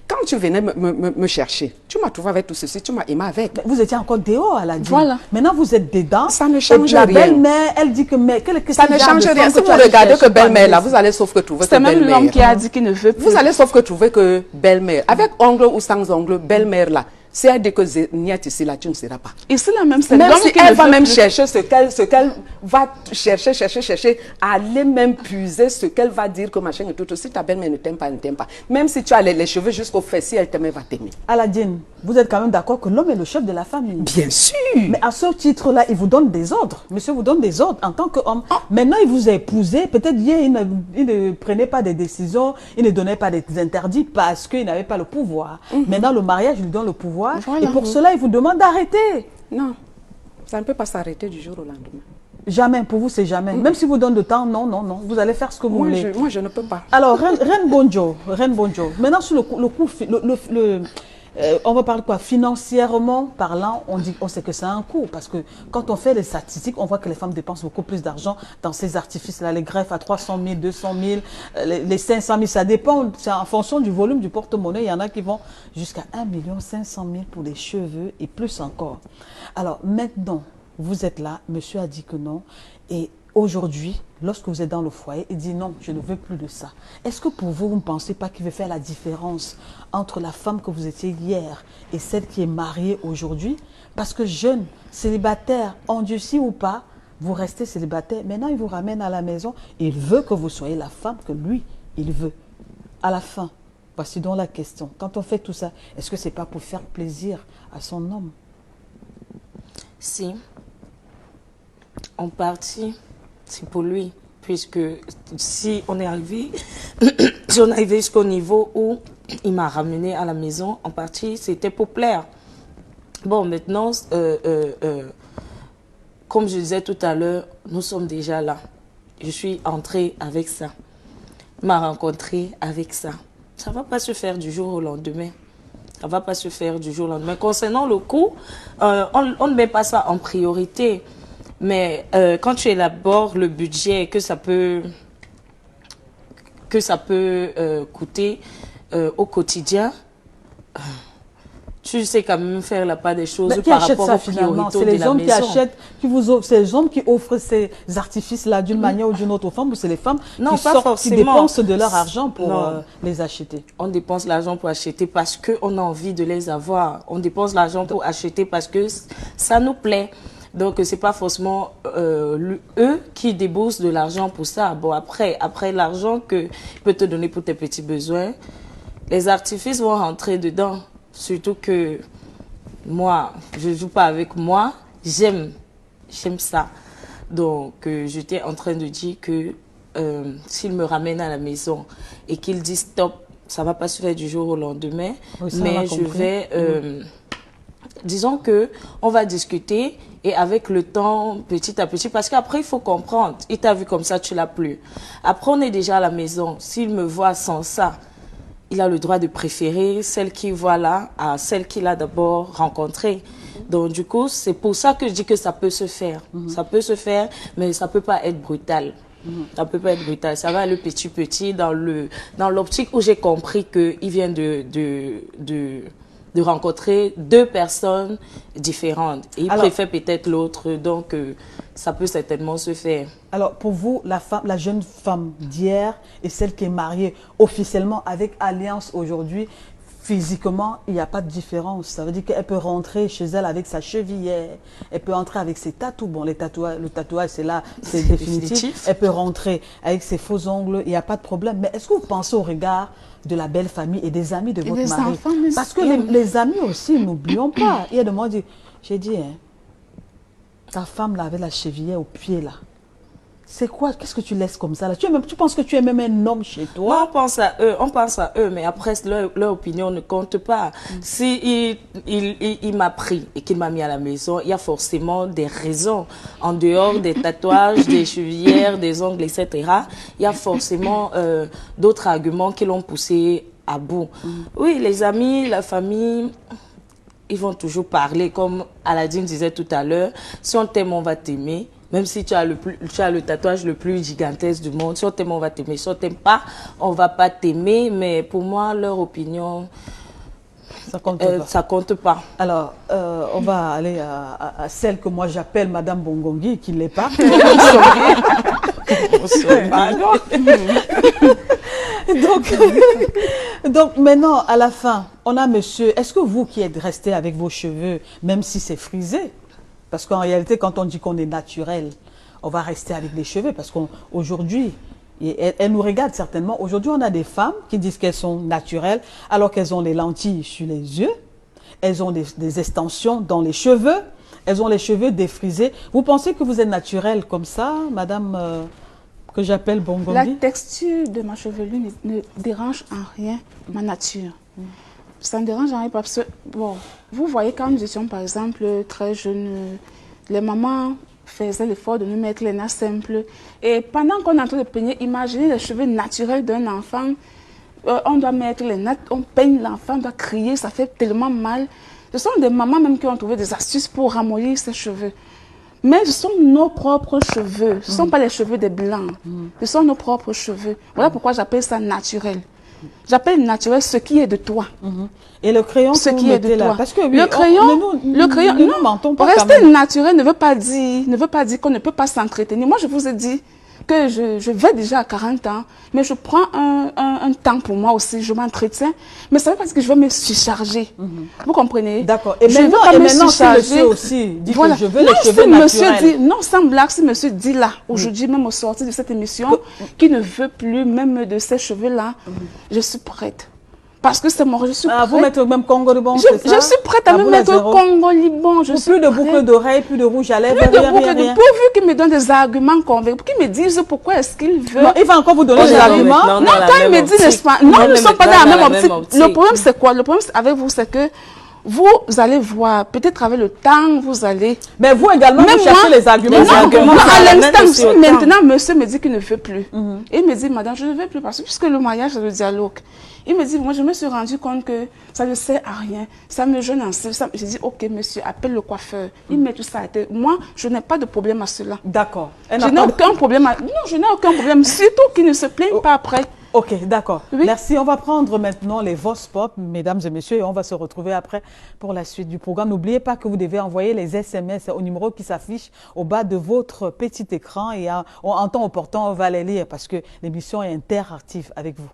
Quand tu venais me chercher, tu m'as trouvé avec tout ceci, tu m'as aimé avec. Vous étiez encore dehors, Aladine. Voilà. Maintenant, vous êtes dedans. Ça ne change et la rien. belle-mère, elle dit que, mais quel Ça ne change rien. Si vous regardez que belle-mère, là, vous allez sauf que trouver que C'est même l'homme belle-mère. qui a dit qu'il ne veut plus. Vous allez sauf que trouver que belle-mère. Avec ongle ou sans ongle, belle-mère là. Si elle dit que Zéniette ici là, tu ne seras pas. Ici, là même, c'est Même l'homme si qui elle ne va veut même plus. chercher ce qu'elle va chercher, aller même puiser ce qu'elle va dire que machin et tout. Si ta belle-mère ne t'aime pas, elle ne t'aime pas. Même si tu as les cheveux jusqu'au fessier, si elle t'aime, elle va t'aimer. Aladine, vous êtes quand même d'accord que l'homme est le chef de la famille. Bien sûr. Mais à ce titre-là, il vous donne des ordres. Monsieur vous donne des ordres en tant qu'homme. Maintenant, il vous a épousé. Peut-être hier, il ne prenait pas des décisions, il ne donnait pas des interdits parce qu'il n'avait pas le pouvoir. Maintenant, le mariage lui donne le pouvoir. Voilà. Et pour cela, il vous demande d'arrêter. Non, ça ne peut pas s'arrêter du jour au lendemain. Jamais, pour vous, c'est jamais. Même si vous donne le temps, non, non, non. Vous allez faire ce que vous voulez. Moi, je ne peux pas. Alors, Reine Bonjo. Maintenant, sur le coût, on va parler quoi? Financièrement parlant, on sait que c'est un coût. Parce que quand on fait les statistiques, on voit que les femmes dépensent beaucoup plus d'argent dans ces artifices-là. Les greffes à 300 000, 200 000, les 500 000, ça dépend. C'est en fonction du volume du porte-monnaie. Il y en a qui vont jusqu'à 1 500 000 pour les cheveux et plus encore. Alors, maintenant, vous êtes là, monsieur a dit que non. Et aujourd'hui, lorsque vous êtes dans le foyer, il dit non, je ne veux plus de ça. Est-ce que pour vous, vous ne pensez pas qu'il veut faire la différence entre la femme que vous étiez hier et celle qui est mariée aujourd'hui? Parce que jeune, célibataire, endurci ou pas, vous restez célibataire. Maintenant, il vous ramène à la maison. Il veut que vous soyez la femme que lui, il veut. À la fin, voici donc la question. Quand on fait tout ça, est-ce que ce n'est pas pour faire plaisir à son homme? Si, en partie, c'est pour lui, puisque si on est arrivé, si on est arrivé jusqu'au niveau où il m'a ramené à la maison, en partie, c'était pour plaire. Bon, maintenant, comme je disais tout à l'heure, nous sommes déjà là. Je suis entrée avec ça. Il m'a rencontré avec ça. Ça ne va pas se faire du jour au lendemain. Ça ne va pas se faire du jour au lendemain. Concernant le coût, on ne met pas ça en priorité. Mais quand tu élabores le budget que ça peut coûter au quotidien, tu sais quand même faire la part des choses Mais qui par achète rapport ça aux finalement? priorités C'est de les la hommes qui maison. achètent, c'est les hommes qui offrent ces artifices-là d'une manière ou d'une autre aux femmes, ou c'est les femmes Non, qui pas sortent, qui forcément. dépensent de leur argent pour Non. les acheter? On dépense l'argent pour acheter parce qu'on a envie de les avoir. On dépense l'argent pour acheter parce que ça nous plaît. Donc, c'est pas forcément eux qui déboursent de l'argent pour ça. Bon, après l'argent que peut te donner pour tes petits besoins, les artifices vont rentrer dedans. Surtout que moi, je joue pas avec moi. J'aime ça. Donc, j'étais en train de dire que s'il me ramène à la maison et qu'il dit stop, ça va pas se faire du jour au lendemain, Oui, mais je vais, disons que on va discuter et avec le temps, petit à petit, parce qu'après il faut comprendre. Il t'a vu comme ça, tu l'as plus. Après, on est déjà à la maison. S'il me voit sans ça, il a le droit de préférer celle qu'il voit là à celle qu'il a d'abord rencontrée. Donc, du coup, c'est pour ça que je dis que ça peut se faire. Ça peut se faire, mais ça peut pas être brutal. Ça peut pas être brutal. Ça va aller petit dans l'optique où j'ai compris qu'il vient de rencontrer deux personnes différentes. Et il préfère peut-être l'autre. Donc, ça peut certainement se faire. Alors, pour vous, la jeune femme d'hier et celle qui est mariée officiellement avec Alliance aujourd'hui, physiquement, il n'y a pas de différence. Ça veut dire qu'elle peut rentrer chez elle avec sa chevillère, elle peut entrer avec ses tatous. Bon, le tatouage, c'est là, c'est définitif. Elle peut rentrer avec ses faux ongles, il n'y a pas de problème. Mais est-ce que vous pensez au regard de la belle famille et des amis de votre mari? Parce que les amis aussi, n'oublions pas. Il y a des moments, j'ai dit, hein, ta femme là avec la chevillère au pied là, c'est quoi? Qu'est-ce que tu laisses comme ça là? Tu penses que tu es même un homme chez toi? Non, on pense à eux, mais après, leur opinion ne compte pas. Si il m'a pris et qu'il m'a mis à la maison, il y a forcément des raisons. En dehors des tatouages, des chevillères, des ongles, etc., il y a forcément d'autres arguments qui l'ont poussé à bout. Oui, les amis, la famille, ils vont toujours parler. Comme Aladine disait tout à l'heure, si on t'aime, on va t'aimer. Même si tu as le tatouage le plus gigantesque du monde, si on t'aime, on va t'aimer. Si on t'aime pas, on va pas t'aimer. Mais pour moi, leur opinion, ça compte pas. Alors, on va aller à celle que moi j'appelle Madame Bongongi, qui ne l'est pas. donc maintenant, à la fin, on a monsieur. Est-ce que vous qui êtes resté avec vos cheveux, même si c'est frisé, parce qu'en réalité, quand on dit qu'on est naturel, on va rester avec les cheveux. Parce qu'aujourd'hui, elle nous regarde certainement. Aujourd'hui, on a des femmes qui disent qu'elles sont naturelles, alors qu'elles ont les lentilles sur les yeux. Elles ont des extensions dans les cheveux. Elles ont les cheveux défrisés. Vous pensez que vous êtes naturelle comme ça, madame, que j'appelle Bongongi? La texture de ma chevelure ne dérange en rien ma nature. Ça ne dérange en rien parce que, bon, vous voyez, quand nous étions, par exemple, très jeunes, les mamans faisaient l'effort de nous mettre les nattes simples. Et pendant qu'on est en train de peigner, imaginez les cheveux naturels d'un enfant. On doit mettre les nattes, on peigne l'enfant, on doit crier, ça fait tellement mal. Ce sont des mamans même qui ont trouvé des astuces pour ramollir ses cheveux. Mais ce sont nos propres cheveux, ce ne sont pas les cheveux des blancs. Ce sont nos propres cheveux. Voilà pourquoi j'appelle ça naturel. J'appelle naturel ce qui est de toi. Et le crayon, ce qui est de toi. Parce que oui, le crayon, nous mentons pas. Rester naturel ne veut pas dire qu'on ne peut pas s'entretenir. Moi, je vous ai dit que je vais déjà à 40 ans, mais je prends un temps pour moi aussi, je m'entretiens. Mais ça veut pas dire que je vais me surcharger. Vous comprenez? D'accord. Et maintenant, si monsieur aussi dit que je veux les cheveux naturels. Non, sans blague, si monsieur dit là, aujourd'hui, même au sortir de cette émission, qu'il ne veut plus même de ces cheveux-là, je suis prête. Parce que c'est moi, je suis prête. Vous mettez même Congo Liban, je suis prête à me mettre au Congo Liban. Plus de boucles d'oreilles, plus de rouge à lèvres, rien. Pourvu qu'il me donne des arguments convaincants, pour qu'il me dise pourquoi est-ce qu'il veut. Non, il va encore vous donner des arguments. Non, quand il me dit, n'est-ce pas, non, nous ne sommes pas dans la même optique. Le problème, c'est quoi? Le problème avec vous, c'est que vous allez voir, peut-être avec le temps, vous allez... Mais vous également, vous cherchez les arguments. À l'instant, maintenant, monsieur me dit qu'il ne veut plus. Et il me dit, madame, je ne veux plus, parce que puisque le mariage, c'est le dialogue. Il me dit, moi, je me suis rendu compte que ça ne sert à rien. Ça me gêne en ça. J'ai dit, ok, monsieur, appelle le coiffeur. Il met tout ça à terre. Moi, je n'ai pas de problème à cela. D'accord. Je n'ai aucun problème. Non, je n'ai aucun problème. Surtout qu'il ne se plaigne pas après. Ok, d'accord. Oui. Merci. On va prendre maintenant les Vox Pop, mesdames et messieurs, et on va se retrouver après pour la suite du programme. N'oubliez pas que vous devez envoyer les SMS au numéro qui s'affiche au bas de votre petit écran et en temps opportun, on va les lire parce que l'émission est interactive avec vous.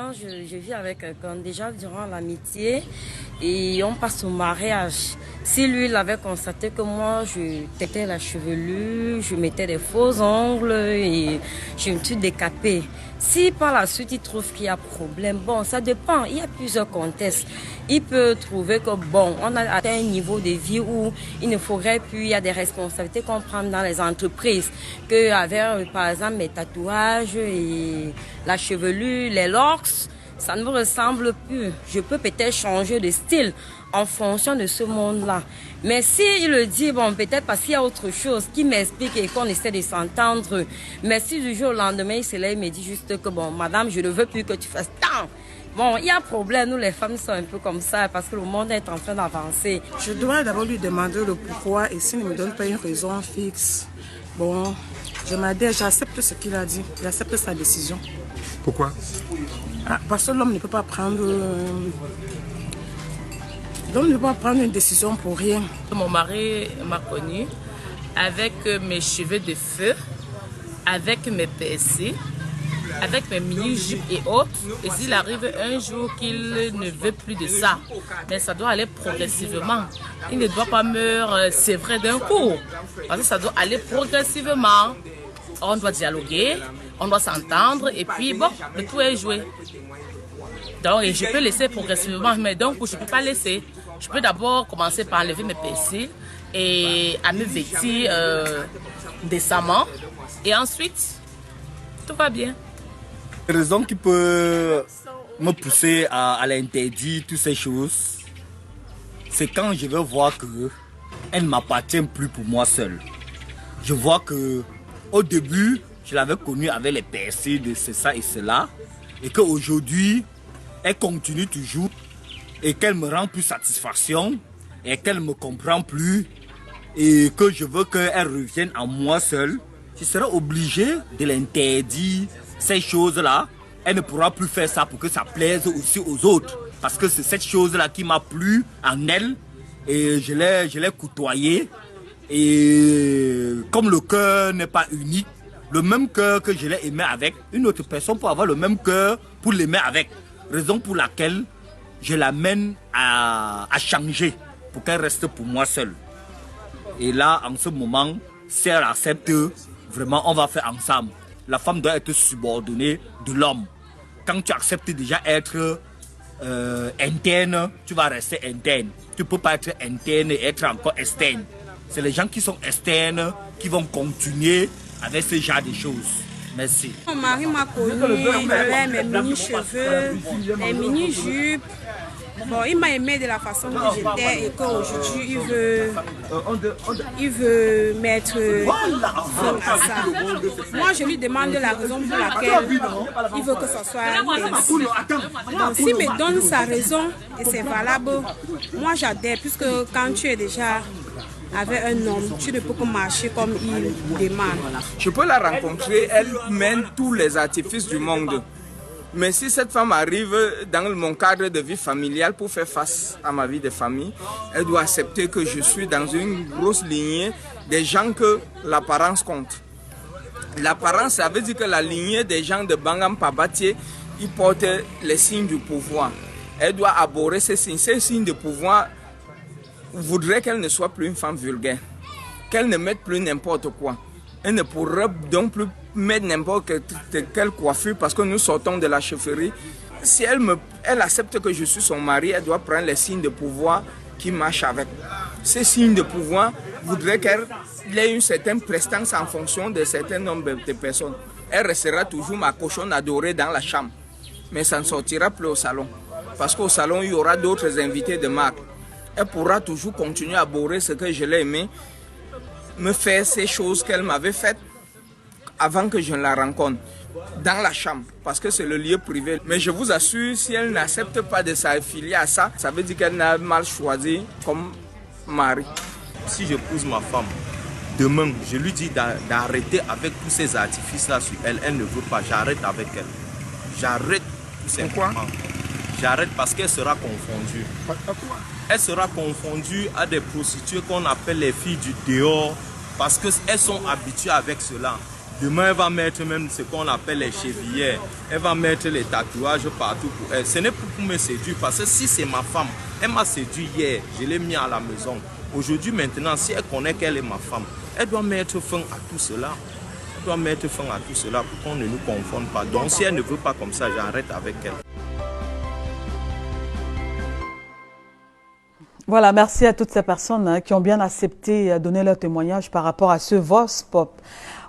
quand je vis avec quelqu'un, déjà durant l'amitié, et on passe au mariage. Si lui, il avait constaté que moi, je têtais la chevelure, je mettais des faux ongles et je me suis décapée. Si par la suite, il trouve qu'il y a problème, bon, ça dépend. Il y a plusieurs contextes. Il peut trouver que, bon, on a atteint un niveau de vie où il ne faudrait plus, il y a des responsabilités qu'on prend dans les entreprises. Que avec, par exemple, mes tatouages et la chevelure, les locks, ça ne me ressemble plus. Je peux peut-être changer de style en fonction de ce monde-là. Mais s'il le dit, bon, peut-être parce qu'il y a autre chose qui m'explique et qu'on essaie de s'entendre. Mais si du jour au lendemain, il se lève et me dit juste que, bon, madame, je ne veux plus que tu fasses tant. Bon, il y a un problème, nous les femmes sommes un peu comme ça parce que le monde est en train d'avancer. Je dois d'abord lui demander le pourquoi et s'il ne me donne pas une raison fixe, bon, j'accepte ce qu'il a dit, j'accepte sa décision. Pourquoi? Parce que l'homme ne peut pas prendre... L'homme ne peut pas prendre une décision pour rien. Mon mari m'a connue avec mes cheveux de feu, avec mes PSC, avec mes mini-jupes et autres. Et s'il arrive un jour qu'il ne veut plus de ça, mais ça doit aller progressivement. Il ne doit pas me sévrer d'un coup. Parce que ça doit aller progressivement. On doit dialoguer, on doit s'entendre et puis bon, le tout est joué. Donc je peux laisser progressivement, mais donc je ne peux pas laisser. Je peux d'abord commencer par enlever mes PSC et à me vêtir décemment. Et ensuite, tout va bien. La raison qui peut me pousser à l'interdire, toutes ces choses, c'est quand je vais voir qu'elle ne m'appartient plus pour moi seule. Je vois qu'au début, je l'avais connue avec les PSC de ça et cela, et qu'aujourd'hui, elle continue toujours et qu'elle me rend plus satisfaction et qu'elle ne me comprend plus et que je veux qu'elle revienne à moi seule, je serai obligé de l'interdire. Ces choses-là, elle ne pourra plus faire ça pour que ça plaise aussi aux autres. Parce que c'est cette chose-là qui m'a plu en elle et je l'ai côtoyée. Et comme le cœur n'est pas unique, le même cœur que je l'ai aimé avec, une autre personne peut avoir le même cœur pour l'aimer avec. Raison pour laquelle je l'amène à changer pour qu'elle reste pour moi seule. Et là, en ce moment, si elle accepte, vraiment, on va faire ensemble. La femme doit être subordonnée de l'homme. Quand tu acceptes déjà être interne, tu vas rester interne. Tu ne peux pas être interne et être encore externe. C'est les gens qui sont externes qui vont continuer avec ce genre de choses. Merci. Mon mari m'a connu, il avait mes mini-cheveux, mes mini-jupes. Bon, il m'a aimé de la façon dont j'étais et qu'aujourd'hui il veut mettre fin à ça. Moi, je lui demande la raison pour laquelle il veut que ça soit ainsi. Donc, s'il me donne sa raison et c'est valable, moi j'adhère puisque quand tu es déjà avec un homme, tu ne peux que marcher comme il demande. Je peux la rencontrer, elle mène tous les artifices du monde. Mais si cette femme arrive dans mon cadre de vie familiale pour faire face à ma vie de famille, elle doit accepter que je suis dans une grosse lignée des gens que l'apparence compte. L'apparence, ça veut dire que la lignée des gens de Bangam Pabatié, ils portent les signes du pouvoir. Elle doit abhorrer ces signes. Ces signes de pouvoir voudraient qu'elle ne soit plus une femme vulgaire, qu'elle ne mette plus n'importe quoi. Elle ne pourra donc plus mettre n'importe quelle coiffure parce que nous sortons de la chefferie. Si elle accepte que je suis son mari, elle doit prendre les signes de pouvoir qui marchent avec. Ces signes de pouvoir voudraient qu'elle ait une certaine prestance en fonction de certains nombres de personnes. Elle restera toujours ma cochonne adorée dans la chambre. Mais ça ne sortira plus au salon. Parce qu'au salon, il y aura d'autres invités de marque. Elle pourra toujours continuer à bourrer ce que je l'ai aimé, me faire ces choses qu'elle m'avait faites avant que je ne la rencontre, dans la chambre, parce que c'est le lieu privé. Mais je vous assure, si elle n'accepte pas de s'affilier à ça, ça veut dire qu'elle n'a mal choisi comme mari. Si j'épouse ma femme, demain, je lui dis d'arrêter avec tous ces artifices-là sur elle. Elle ne veut pas, j'arrête avec elle. J'arrête tout simplement. J'arrête parce qu'elle sera confondue. Elle sera confondue à des prostituées qu'on appelle les filles du dehors parce qu'elles sont habituées avec cela. Demain, elle va mettre même ce qu'on appelle les chevillères. Elle va mettre les tatouages partout pour elle. Ce n'est pas pour me séduire, parce que si c'est ma femme, elle m'a séduit hier, je l'ai mis à la maison. Aujourd'hui, maintenant, si elle connaît qu'elle est ma femme, elle doit mettre fin à tout cela. Elle doit mettre fin à tout cela pour qu'on ne nous confonde pas. Donc, si elle ne veut pas comme ça, j'arrête avec elle. Voilà, merci à toutes ces personnes qui ont bien accepté de donner leur témoignage par rapport à ce Vox Pop.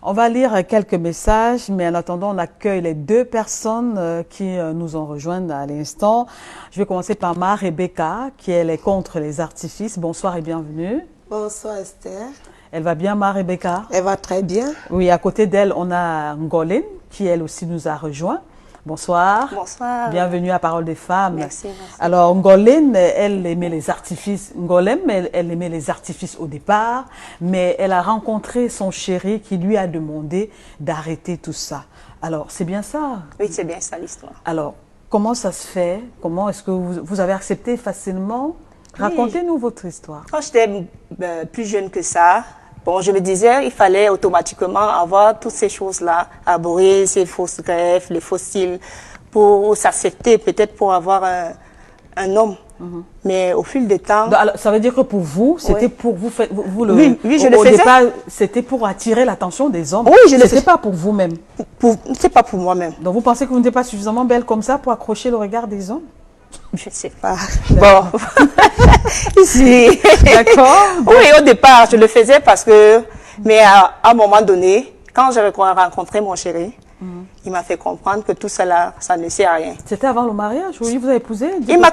On va lire quelques messages, mais en attendant, on accueille les deux personnes qui nous ont rejoints à l'instant. Je vais commencer par Ma Rebecca, qui elle est contre les artifices. Bonsoir et bienvenue. Bonsoir Esther. Elle va bien, Ma Rebecca? Elle va très bien. Oui, à côté d'elle, on a Ngolène, qui elle aussi nous a rejoints. Bonsoir. Bonsoir. Bienvenue à Parole des Femmes. Merci, merci. Alors, Ngolène, elle aimait les artifices. Ngolène, elle aimait les artifices au départ, mais elle a rencontré son chéri qui lui a demandé d'arrêter tout ça. Alors, c'est bien ça? Oui, c'est bien ça l'histoire. Alors, comment ça se fait? Comment est-ce que vous avez accepté facilement? Racontez-nous votre histoire. Quand j'étais plus jeune que ça, bon, je me disais, il fallait automatiquement avoir toutes ces choses-là, abhorrer ces fausses greffes, les fossiles, pour s'accepter, peut-être pour avoir un homme. Mais au fil du temps... Alors, ça veut dire que pour vous, c'était pour vous, oui, je le faisais. Départ, c'était pour attirer l'attention des hommes. Oui, je le faisais. C'était pas pour vous-même. C'est pas pour moi-même. Donc vous pensez que vous n'êtes pas suffisamment belle comme ça pour accrocher le regard des hommes? Je ne sais pas. Bon. D'accord. Oui, au départ, je le faisais parce que... Mais à un moment donné, quand j'ai rencontré mon chéri, il m'a fait comprendre que tout cela, ça ne sert à rien. C'était avant le mariage? Oui, vous avez épousé? Il m'a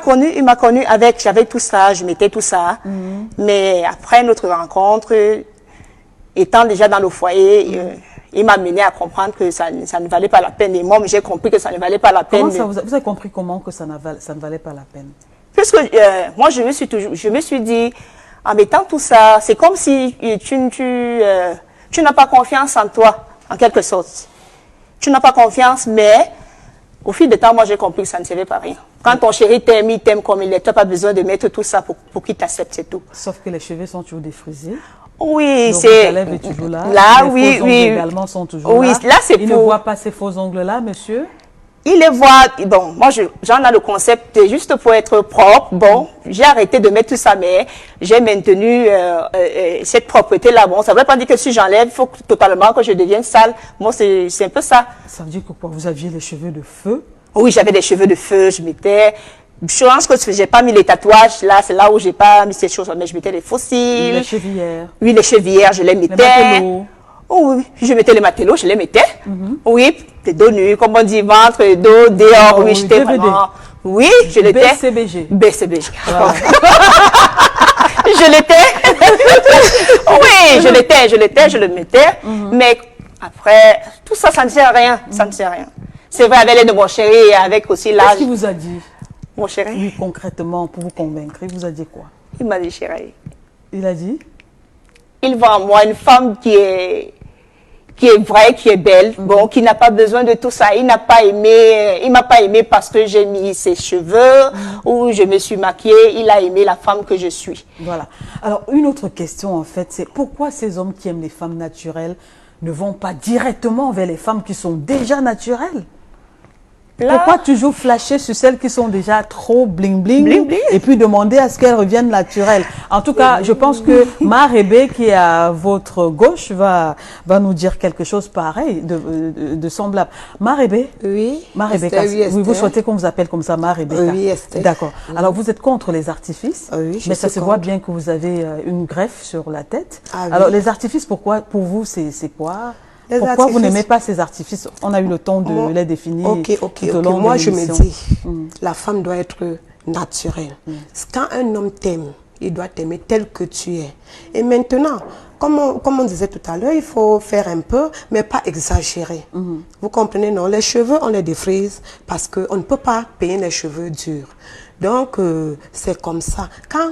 connu avec... J'avais tout ça, je mettais tout ça. Mais après notre rencontre, étant déjà dans le foyer... il m'a amené à comprendre que ça ne valait pas la peine. Et moi, j'ai compris que ça ne valait pas la peine. Comment ça, vous avez compris comment que ça ne valait pas la peine? Puisque moi, je me suis dit, en mettant tout ça, c'est comme si tu n'as pas confiance en toi, en quelque sorte. Tu n'as pas confiance, mais au fil du temps, moi, j'ai compris que ça ne servait pas à rien. Quand ton chéri t'aime, il t'aime comme il est. Tu n'as pas besoin de mettre tout ça pour qu'il t'accepte, c'est tout. Sauf que les cheveux sont toujours défrisés. Oui, c'est... Le est toujours là. Là, les oui, faux ongles également sont toujours là. Oui, là, c'est Il ne voit pas ces faux ongles-là, monsieur? Il les voit... Bon, moi, j'en ai le concept juste pour être propre. Bon, j'ai arrêté de mettre tout ça, mais j'ai maintenu cette propreté-là. Bon, ça ne veut pas dire que si j'enlève, il faut totalement que je devienne sale. Bon, c'est un peu ça. Ça veut dire que quoi, vous aviez les cheveux de feu? Oui, j'avais des cheveux de feu, je mettais... Je pense que je n'ai pas mis les tatouages, là, c'est là où je n'ai pas mis ces choses, mais je mettais les fossiles. Les chevillères. Oui, les chevillères, je les mettais. Les matelots. Oh oui, je mettais les matelots, je les mettais. Oui, les dos nus, comme on dit, ventre, dos, dehors, oui, j'étais vraiment... Oui, je l'étais. BCBG. BCBG. Voilà. Je l'étais. Oui, je le mettais. Mais après, tout ça, ça ne sert à rien. Ça ne sert à rien. C'est vrai, avec l'aide de mon chéri et avec aussi l'âge. Qu'est-ce qu'il vous a dit? Mon chéri? Oui, concrètement, pour vous convaincre, il vous a dit quoi? Il m'a dit, chéri. Il a dit? Il voit en moi une femme qui est vraie, qui est belle, bon, qui n'a pas besoin de tout ça. Il m'a pas aimé parce que j'ai mis ses cheveux ou je me suis maquillée. Il a aimé la femme que je suis. Voilà. Alors, une autre question, en fait, c'est pourquoi ces hommes qui aiment les femmes naturelles ne vont pas directement vers les femmes qui sont déjà naturelles? Pourquoi toujours flasher sur celles qui sont déjà trop bling-bling et puis demander à ce qu'elles reviennent naturelles? En tout cas, je pense que Ma Rebé, qui est à votre gauche, va nous dire quelque chose pareil, de semblable. Ma Rebé? Oui. Ma Rebecca, oui, vous souhaitez qu'on vous appelle comme ça, Ma Rebecca? Oui, Esther. D'accord. Alors, vous êtes contre les artifices, oui, mais ça se voit bien que vous avez une greffe sur la tête. Ah, alors, oui. les artifices, pourquoi, pour vous, c'est quoi? Pourquoi vous n'aimez pas ces artifices? On a eu le temps de les définir. Ok. Moi, je me dis, la femme doit être naturelle. Quand un homme t'aime, il doit t'aimer tel que tu es. Et maintenant, comme on disait tout à l'heure, il faut faire un peu, mais pas exagérer. Vous comprenez, non? Les cheveux, on les défrise parce qu'on ne peut pas payer les cheveux durs. Donc, c'est comme ça. Quand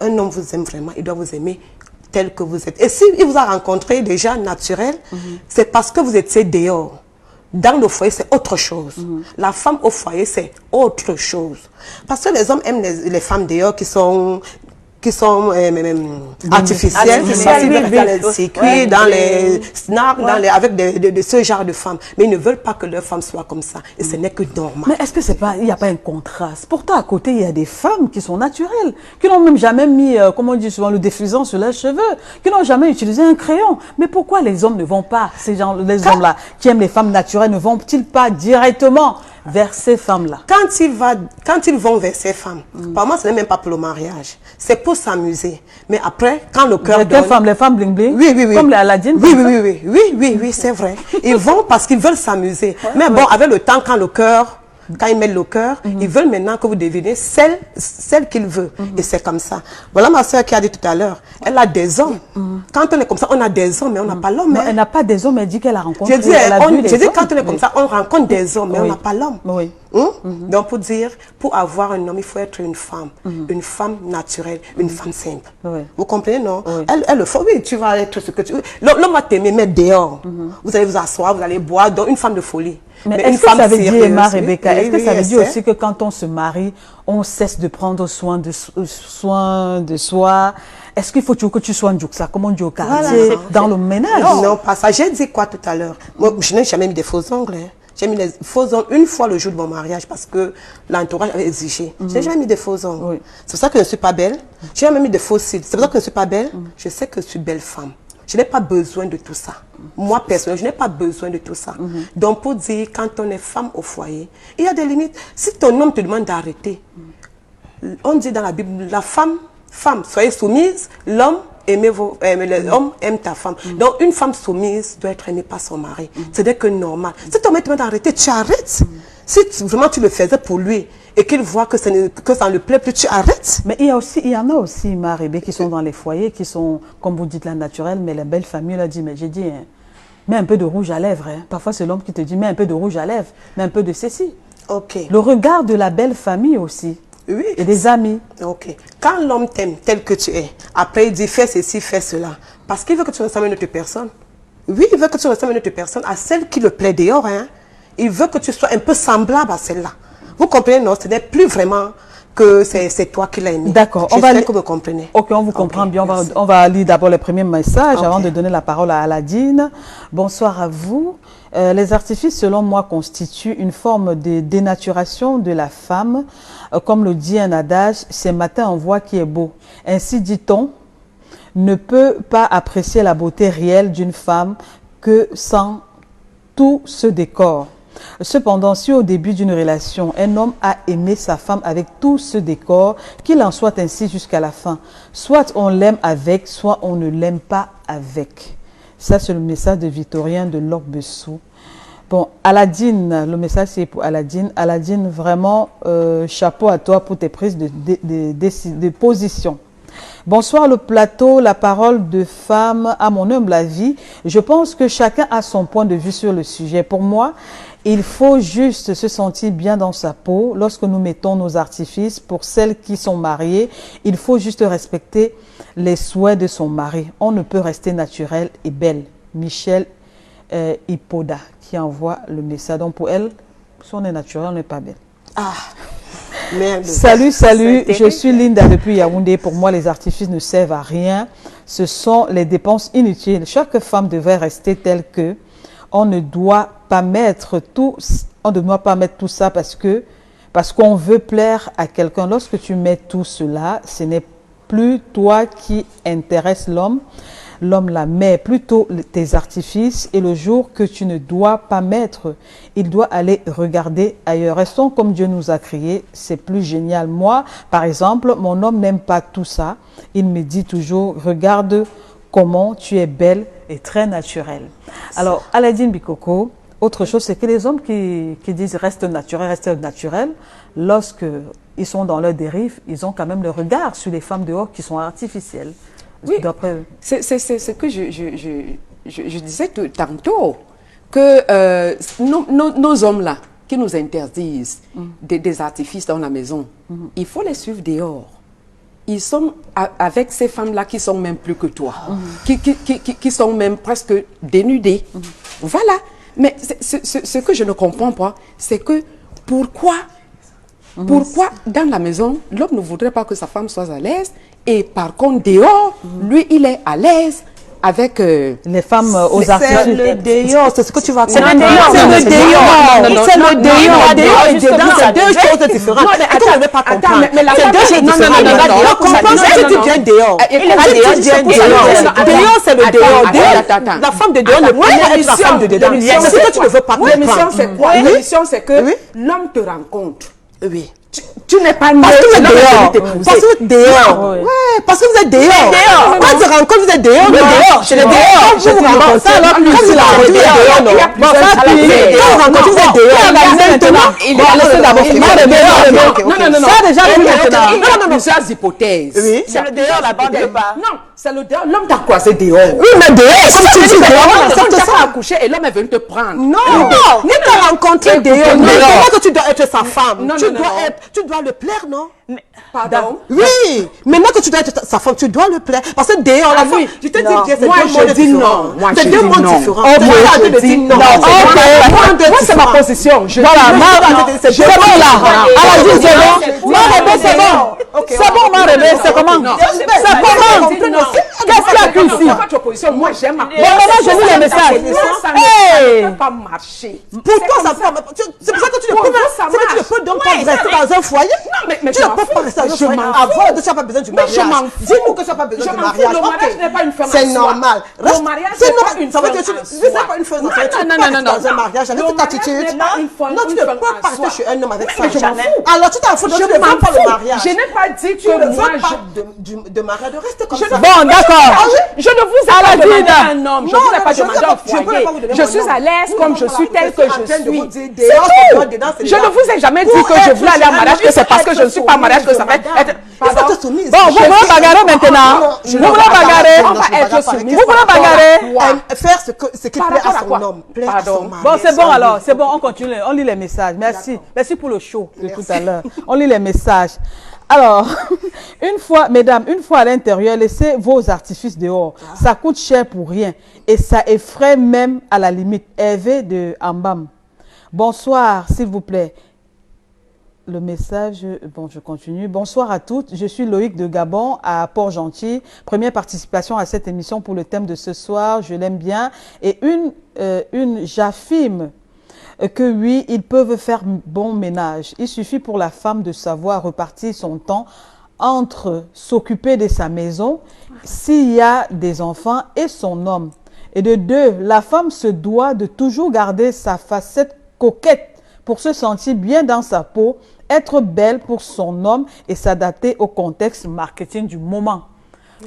un homme vous aime vraiment, il doit vous aimer tel que vous êtes. Et s'il vous a rencontré déjà naturel, c'est parce que vous étiez dehors. Dans le foyer, c'est autre chose. La femme au foyer, c'est autre chose. Parce que les hommes aiment les femmes dehors qui sont qui sont artificielles, parce qu'ils veulent rester dans les circuits, dans les snacks, avec de ce genre de femmes. Mais ils ne veulent pas que leurs femmes soient comme ça. Et ce n'est que normal. Mais est-ce que c'est pas, il n'y a pas un contraste? Pourtant, à côté, il y a des femmes qui sont naturelles, qui n'ont même jamais mis, comme on dit souvent, le défrisant sur leurs cheveux, qui n'ont jamais utilisé un crayon. Mais pourquoi les hommes ne vont pas, les hommes-là, qui aiment les femmes naturelles, ne vont-ils pas directement vers ces femmes-là? Quand ils vont vers ces femmes, par moi, ce n'est même pas pour le mariage. C'est pour s'amuser. Mais après, quand le cœur donne... Femmes, les femmes bling-bling? Oui. Comme les Aladine? Oui, c'est vrai. Ils vont parce qu'ils veulent s'amuser. Mais bon, avec le temps, quand ils mettent le cœur, ils veulent maintenant que vous deveniez celle qu'ils veulent. Et c'est comme ça. Voilà ma soeur qui a dit tout à l'heure, elle a des hommes. Quand on est comme ça, on a des hommes, mais on n'a pas l'homme. Elle n'a pas des hommes, elle dit qu'elle a rencontré. Je dis, quand on est comme ça, on rencontre des hommes, mais on n'a pas l'homme. Donc pour avoir un homme, il faut être une femme naturelle, une femme simple. Vous comprenez, non? Elle le faut, oui, tu vas être ce que tu veux. L'homme va t'aimer, mettre dehors. Vous allez vous asseoir, vous allez boire, donc une femme de folie. Mais est-ce que ça veut dire, Emma Rebecca, est-ce que ça veut dire aussi que quand on se marie, on cesse de prendre soin de soi? Est-ce qu'il faut que tu sois un djouksa, comme on dit au quartier, dans le ménage? Non, pas ça. J'ai dit quoi tout à l'heure? Moi, je n'ai jamais mis des faux ongles. J'ai mis les faux ongles une fois le jour de mon mariage parce que l'entourage avait exigé. Je n'ai jamais mis des faux ongles. C'est pour ça que je ne suis pas belle. Je n'ai jamais mis de faux cils. C'est pour ça que je ne suis pas belle. Je sais que je suis belle femme. Je n'ai pas besoin de tout ça. Moi, personnellement, je n'ai pas besoin de tout ça. Donc, pour dire, quand on est femme au foyer, il y a des limites. Si ton homme te demande d'arrêter, on dit dans la Bible, la femme, soyez soumise, l'homme, l'homme aime ta femme. Donc, une femme soumise doit être aimée par son mari. C'est que normal. Si ton mari te demande d'arrêter, tu arrêtes. Si vraiment tu le faisais pour lui, et qu'il voit que ça ne plaît plus, tu arrêtes. Mais il y en a aussi, Maribé, qui sont dans les foyers, qui sont, comme vous dites, la naturelle, mais la belle famille l'a dit, mais j'ai dit, hein, mets un peu de rouge à lèvres. Hein. Parfois, c'est l'homme qui te dit, mets un peu de rouge à lèvres, mets un peu de ceci. Le regard de la belle famille aussi. Oui. Et des amis. Quand l'homme t'aime tel que tu es, après il dit, fais ceci, fais cela, parce qu'il veut que tu ressembles à une autre personne. Oui, il veut que tu ressembles à une autre personne, à celle qui le plaît dehors. Hein. Il veut que tu sois un peu semblable à celle-là. Vous comprenez, non? Ce n'est plus vraiment que c'est toi qui l'as aimé. D'accord. J'espère que vous comprenez. Ok, on vous comprend bien. On va lire d'abord les premiers messages avant de donner la parole à Aladine. Bonsoir à vous. Les artifices, selon moi, constituent une forme de dénaturation de la femme. Comme le dit un adage, c'est matin on voit qui est beau. Ainsi dit-on, ne peut pas apprécier la beauté réelle d'une femme que sans tout ce décor. Cependant, si au début d'une relation, un homme a aimé sa femme avec tout ce décor, qu'il en soit ainsi jusqu'à la fin. Soit on l'aime avec, soit on ne l'aime pas avec. Ça, c'est le message de Victorien de Locbessou. Bon, Aladine, le message c'est pour Aladine. Aladine, vraiment, chapeau à toi pour tes prises de position. Bonsoir le plateau, la parole de femme à mon humble avis. Je pense que chacun a son point de vue sur le sujet. Pour moi, il faut juste se sentir bien dans sa peau lorsque nous mettons nos artifices. Pour celles qui sont mariées, il faut juste respecter les souhaits de son mari. On ne peut rester naturelle et belle. Michel Hippoda qui envoie le message. Donc pour elle, si on est naturel, on n'est pas belle. Ah, merde. Salut, je suis Linda depuis Yaoundé. Pour moi, les artifices ne servent à rien. Ce sont les dépenses inutiles. Chaque femme devrait rester telle que. On ne doit pas mettre tout ça parce qu'on veut plaire à quelqu'un. Lorsque tu mets tout cela, ce n'est plus toi qui intéresse l'homme. L'homme la met plutôt tes artifices et le jour que tu ne dois pas mettre, il doit aller regarder ailleurs. Restons comme Dieu nous a créés, c'est plus génial. Moi, par exemple, mon homme n'aime pas tout ça. Il me dit toujours, regarde comment tu es belle et très naturelle. Alors, Aladine Bikoko, autre chose, c'est que les hommes qui disent reste naturel, lorsque ils sont dans leur dérive, ils ont quand même le regard sur les femmes dehors qui sont artificielles. Oui, c'est ce que je disais tantôt, que nos hommes-là, qui nous interdisent des artifices dans la maison, il faut les suivre dehors. Ils sont avec ces femmes-là qui sont même plus que toi, qui sont même presque dénudées. Voilà. Mais ce que je ne comprends pas, c'est que pourquoi Pourquoi dans la maison, l'homme ne voudrait pas que sa femme soit à l'aise et par contre dehors, lui, il est à l'aise avec les femmes aux artistes. C'est le dehors, c'est ce que tu vas C'est le comprendre. dehors. C'est le dehors. C'est le dehors. Dehors et dedans, c'est deux choses différentes. Non, mais Et toi, on ne veut pas comprendre. mais la C'est femme- deux choses non, différentes. non, non, non, non. Comprends si tu viens dehors. Dehors, c'est le dehors. La femme de dehors ne peut pas être la femme de dedans. C'est ce que tu ne veux pas comprendre. L'émission, c'est quoi? Oui. L'émission, c'est que l'homme te rencontre. Oui. Tu n'es pas né. Parce que vous êtes dehors. Parce que vous êtes dehors. Ouais, parce que vous êtes dehors. Quand tu rencontres, vous êtes dehors. Dehors. C'est le dehors. Quand vous rencontrez, ça alors plus. Quand vous rencontrez, vous êtes dehors, non? Bon, ça puis, quand vous rencontrez, vous êtes dehors. Maintenant, Bon, laissez d'abord finir. Non. Ça déjà, il il y a plusieurs hypothèses. Oui. C'est le dehors, la bande de pas. Non, c'est le dehors. L'homme t'a croisé dehors. Oui, mais dehors, comme tu dis dehors, L'homme t'a pas accouché et l'homme est venu te prendre. non, ni t'as rencontré dehors. Non, c'est pas que tu dois être sa femme. Non, Tu dois le plaire, non? Pardon? Oui, maintenant que tu dois être sa femme, tu dois le plaire. Parce que dehors, la femme, je te dis que c'est deux Moi, mondes je dis différents. non. Moi, C'est je deux dis mondes non. différents. Oh, C'est moi, pas je de dis dire non. non. C'est ma position. Voilà, c'est bon là. Aladine, c'est bon. Ma Rébé, c'est bon. C'est bon, ma Rébé, c'est comment? C'est comment? Qu'est-ce qu'il y a plus ici? Votre opposition, moi, j'aime ma Bon, maintenant, je lis les messages. Ça Hey! ne peut pas marcher. Pour toi, ça peut. C'est pour ça que tu ne Pour peux vous, ça pas. C'est que tu ne peux donc pas rester dans un foyer. Non, mais Tu ne peux pas rester dans un je foyer. m'en Avant de tu n'as pas besoin du Mais je mariage. m'en fous. Dis-nous que tu n'as pas besoin Je du m'en fous. mariage. Le mariage Ok. n'est pas une fin en C'est soi. normal. Le mariage C'est n'est pas normal. une Ça veut fin dire en que tu soi. ne pas une fin en soi. Tu Non, ne non, peux pas non, être dans non. un mariage avec Le toute attitude. mariage n'est pas une fin Non, tu ne en peux pas soi. partir chez un homme avec ça. Mais je m'en fous. Alors tu t'en fous. Tu Je ne veux m'en pas le fous. mariage. Je n'ai pas dit Tu que ne moi, veux pas de mariage, de rester comme ça. Bon, d'accord. Je ne vous ai pas Aladine. demandé un homme. Je ne vous ai pas je demandé peux un pas- je peux foyer. pas vous donner Je mon suis nom. à l'aise comme je suis, tel que je suis. C'est tout. Je ne vous ai jamais dit que je voulais aller en mariage, que c'est parce que je ne suis pas en mariage que ça fait être... Pardon. Bon, vous voulez bagarrer maintenant? Vous voulez bagarrer? On va être soumis. Vous voulez bagarrer? Faire ce qui plaît à son homme. Plaire à son Pardon. mari. Bon, c'est bon alors, c'est bon, on continue, on lit les messages. Merci. Merci pour le show de tout à l'heure. On lit les messages. Alors, une fois, mesdames, une fois à l'intérieur, laissez vos artifices dehors. Ça coûte cher pour rien et ça effraie même à la limite. Hervé de Ambam. Bonsoir, s'il vous plaît. Le message, bon, je continue. Bonsoir à toutes. Je suis Loïc de Gabon à Port-Gentil. Première participation à cette émission pour le thème de ce soir. Je l'aime bien. Et j'affirme que oui, ils peuvent faire bon ménage. Il suffit pour la femme de savoir repartir son temps entre s'occuper de sa maison, s'il y a des enfants, et son homme. Et de deux, la femme se doit de toujours garder sa facette coquette pour se sentir bien dans sa peau, être belle pour son homme et s'adapter au contexte marketing du moment.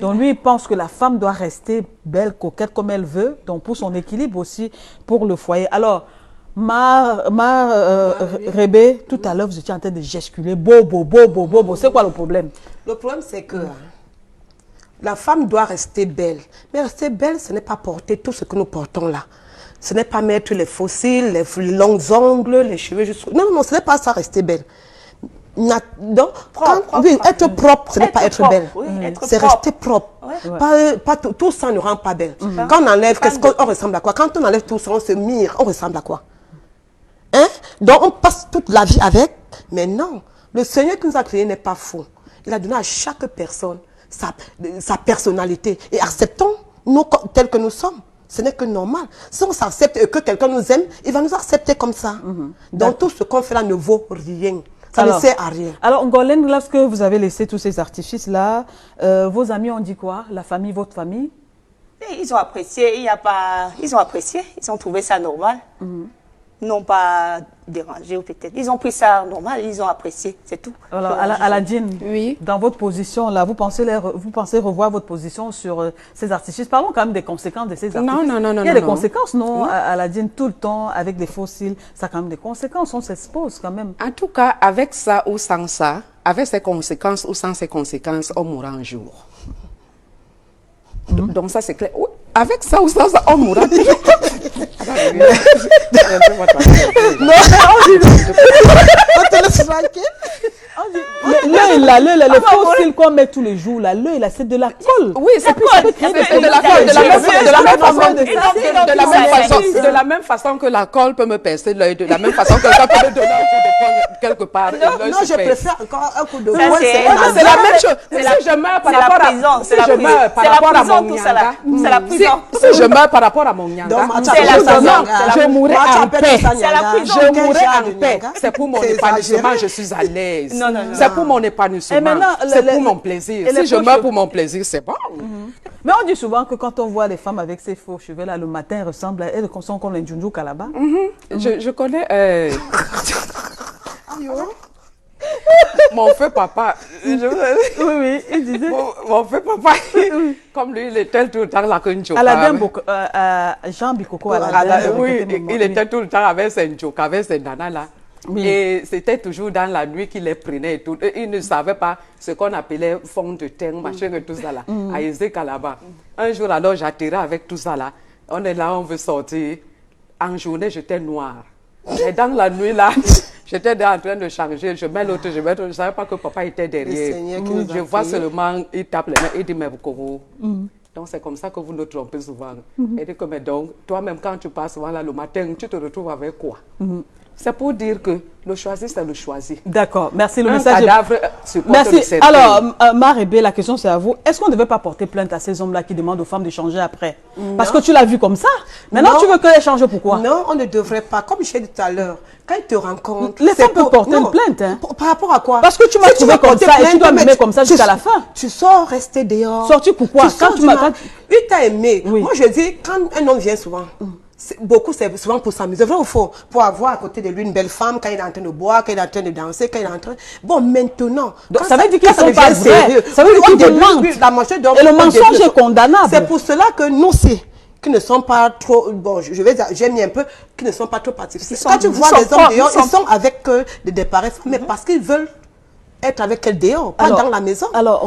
Donc lui, il pense que la femme doit rester belle, coquette comme elle veut, donc pour son équilibre aussi, pour le foyer. Alors, Rébé, tout à l'heure, vous étiez en train de gesticuler, bobo. C'est quoi le problème? Le problème, c'est que la femme doit rester belle. Mais rester belle, ce n'est pas porter tout ce que nous portons là. Ce n'est pas mettre les fossiles, les longs ongles, les cheveux jusqu'au... Non, ce n'est pas ça, rester belle. Donc, être propre, ce n'est pas être belle. C'est rester propre. Pas tout ça ne rend pas belle. Quand on enlève, qu'est-ce qu'on ressemble à quoi? Quand on enlève tout ça, on se mire, on ressemble à quoi? Hein? Donc, on passe toute la vie avec. Mais non, le Seigneur qui nous a créés n'est pas fou. Il a donné à chaque personne sa personnalité. Et acceptons-nous tels que nous sommes. Ce n'est que normal. Si on s'accepte et que quelqu'un nous aime, il va nous accepter comme ça. Donc, tout ce qu'on fait là ne vaut rien. Ça ne sert à rien. Alors, Ngolène, lorsque vous avez laissé tous ces artifices-là, vos amis ont dit quoi? La famille, votre famille? Ils ont apprécié, ils ont apprécié, ils ont trouvé ça normal. Ils n'ont pas dérangé ou peut-être. Ils ont pris ça normal, ils ont apprécié, c'est tout. Alors, Aladine, oui. Dans votre position, là, vous pensez revoir votre position sur ces artifices? Parlons quand même des conséquences de ces artifices. Non. Il y a des conséquences, non, Aladine, tout le temps, avec des fossiles, ça a quand même des conséquences, on s'expose quand même. En tout cas, avec ça ou sans ça, avec ses conséquences ou sans ses conséquences, on mourra un jour. Donc ça, c'est clair. Avec ça ou sans ça, on mourra. Non, on te laisse tranquille. L'œil, le faux cils qu'on met tous les jours, l'œil, là, c'est de la colle. Oui, c'est plus de la colle. De la même façon que la colle peut me percer l'œil, de la même façon que quelqu'un peut me donner un coup de poing quelque part. Non, je préfère encore un coup de poing. C'est la même chose. Si je meurs par rapport à mon nyanga, si je meurs par rapport à mon nyanga, je mourrai en paix. Je mourrai en paix. C'est pour mon épanouissement, je suis à l'aise. C'est pour mon épanouissement, c'est pour mon plaisir. Si je meurs pour mon plaisir, c'est bon. Mais on dit souvent que quand on voit les femmes avec ces faux cheveux là, le matin, elles ressemblent à elles, sont comme les Junju Kalaba. Je connais... Mon feu papa, oui, il disait. Mon feu papa, comme lui, il était tout le temps là que Njoka. Jean Bikoko, oui, il était tout le temps avec ses Njoka, avec ses nanas là. Oui. Et c'était toujours dans la nuit qu'il les prenait et tout. Et il ne savait pas ce qu'on appelait fond de teint, machin et tout ça là, à Ezeka là-bas. Un jour alors, j'atterrais avec tout ça là. On est là, on veut sortir. En journée, j'étais noire. Et dans la nuit là, j'étais en train de changer. Je mets l'autre, je mets l'autre. Je ne savais pas que papa était derrière. Je vois seulement, il tape les mains, il dit, mais vous Donc c'est comme ça que vous nous trompez souvent. Et dit que, mais donc, toi-même, quand tu passes souvent là le matin, tu te retrouves avec quoi? C'est pour dire que le choisi, c'est le choisi. D'accord, merci. Le un message cadavre merci. Alors, Marébé, la question c'est à vous. Est-ce qu'on ne devait pas porter plainte à ces hommes-là qui demandent aux femmes de changer après? Parce que tu l'as vu comme ça. Maintenant, tu veux qu'elles changent pourquoi? Non, on ne devrait pas. Comme je l'ai dit tout à l'heure, quand ils te rencontrent... Les femmes peuvent porter une plainte. Hein. Par rapport à quoi? Parce que tu m'as trouvé comme ça et tu dois m'aimer comme ça jusqu'à la fin. Tu sors rester dehors. Sortir pourquoi? Il t'a aimé. Moi, je dis, quand un homme vient souvent... Beaucoup, c'est souvent pour s'amuser, vrai ou faux? Pour avoir à côté de lui une belle femme, quand il est en train de boire, quand il est en train de danser, quand il est en train... Bon, maintenant... Donc, ça veut dire qu'ils ne sont pas vrais. Ça veut dire qu'ils mentent. Et le mensonge est condamnable. C'est pour cela que nous, qui ne sont pas trop... Bon, je vais dire, j'aime un peu, qui ne sont pas trop artificiels. Quand tu vois les hommes dehors, ils sont avec des pareils femmes, mais parce qu'ils veulent être avec elle dehors, pas dans la maison. Alors,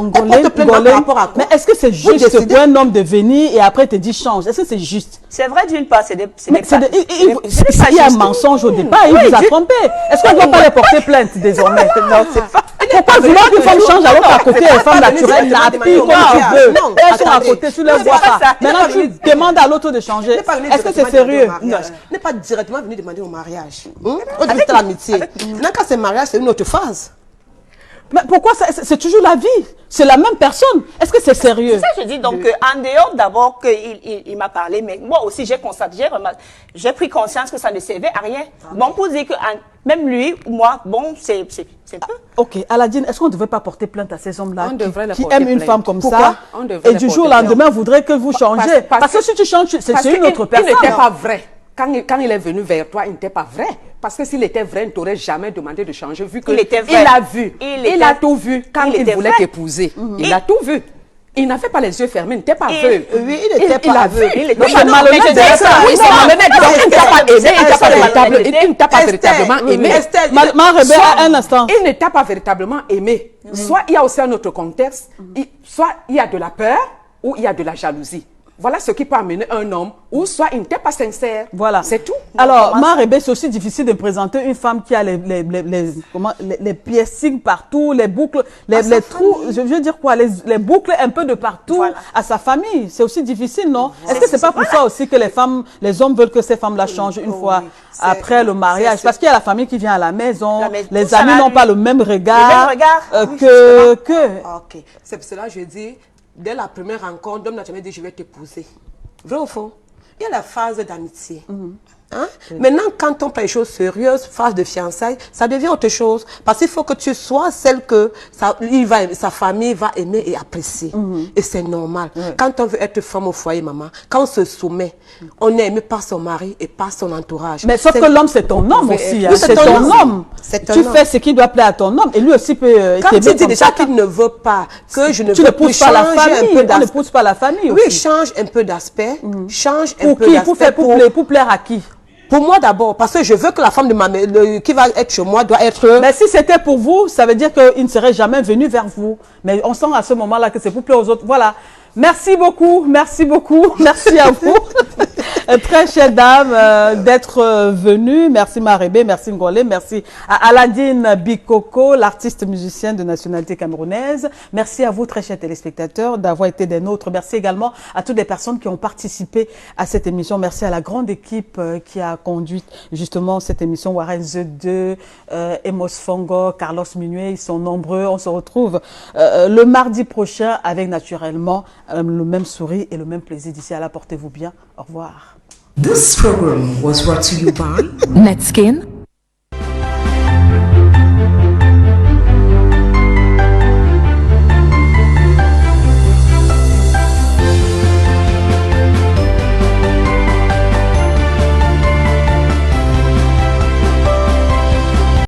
mais est-ce que c'est juste pour un homme de venir et après te dire change? Est-ce que c'est juste? C'est vrai d'une part, il y a un mensonge au départ, il vous a trompé. Est-ce qu'on ne doit pas les porter plainte désormais? Non, c'est pas. Pourquoi vouloir qu'une femme change alors qu'à côté, les femmes naturelles n'appuient comme tu veux? Elles sont à côté, tu ne les vois pas. Maintenant, tu demandes à l'autre de changer. Est-ce que c'est sérieux? N'est pas directement venu demander au mariage. On dit l'amitié. Maintenant, quand c'est mariage, c'est une autre phase. Mais pourquoi c'est toujours la vie? C'est la même personne. Est-ce que c'est sérieux? C'est ça que je dis. Donc, en dehors d'abord qu'il m'a parlé, mais moi aussi, j'ai pris conscience que ça ne servait à rien. Bon, pour dire que même lui ou moi, bon, c'est peu. Ok, Aladine, est-ce qu'on ne devrait pas porter plainte à ces hommes-là qui aiment une femme comme ça et du jour au lendemain voudraient que vous changez? Parce que si tu changes, c'est une autre personne. Il n'était pas vrai. Quand il est venu vers toi, il n'était pas vrai. Parce que s'il était vrai, il ne t'aurait jamais demandé de changer, vu qu'il a vu. Il a tout vu quand il voulait t'épouser. Il a tout vu. Il n'avait pas les yeux fermés, il n'était pas aveugle. Oui, il n'était pas aveugle. Il était malhonnête. Oui, c'est malhonnête. Il ne t'a pas aimé, il ne t'a pas véritablement aimé. Un instant. Il ne t'a pas véritablement aimé. Soit il y a aussi un autre contexte, soit il y a de la peur ou il y a de la jalousie. Voilà ce qui peut amener un homme, ou soit il n'était pas sincère. Voilà. C'est tout. Alors, Marébé, c'est aussi difficile de présenter une femme qui a les piercings partout, les boucles, les trous, je veux dire quoi, les boucles un peu de partout à sa famille. C'est aussi difficile, non? Est-ce que c'est pas pour ça aussi que les hommes veulent que ces femmes-là changent une fois après le mariage? Parce qu'il y a la famille qui vient à la maison, les amis n'ont pas le même regard que... Ok. C'est pour cela que je dis... Dès la première rencontre, l'homme n'a jamais dit « je vais t'épouser ». Vrai ou faux? Il y a la phase d'amitié. Maintenant, quand on prend les choses sérieuses, phase de fiançailles, ça devient autre chose. Parce qu'il faut que tu sois celle que sa famille va aimer et apprécier. Et c'est normal. Quand on veut être femme au foyer, maman, quand on se soumet, on est aimé par son mari et par son entourage. Mais sauf que l'homme, c'est ton homme aussi. C'est ton homme. Tu fais ce qui doit plaire à ton homme et lui aussi peut t'aimer. Quand tu dis déjà qu'il ne veut pas, que je ne veux plus changer un peu d'aspect. On ne pousse pas la famille aussi. Oui, change un peu d'aspect. Change un peu d'aspect. Pour plaire à qui? Pour moi d'abord, parce que je veux que la femme de qui va être chez moi doit être... Mais si c'était pour vous, ça veut dire qu'il ne serait jamais venu vers vous. Mais on sent à ce moment-là que c'est pour plaire aux autres. Voilà. Merci beaucoup, merci beaucoup, merci à vous. Très chère dame d'être venue. Merci Marébé, merci Ngolé, merci à Aladine Bikoko, l'artiste musicien de nationalité camerounaise. Merci à vous, très chers téléspectateurs, d'avoir été des nôtres. Merci également à toutes les personnes qui ont participé à cette émission. Merci à la grande équipe qui a conduit justement cette émission. Warren The2, Emos Fongo, Carlos Minuet, ils sont nombreux. On se retrouve le mardi prochain avec naturellement le même sourire et le même plaisir. D'ici à là, portez-vous bien. Au revoir. This program was brought to you by Netskin,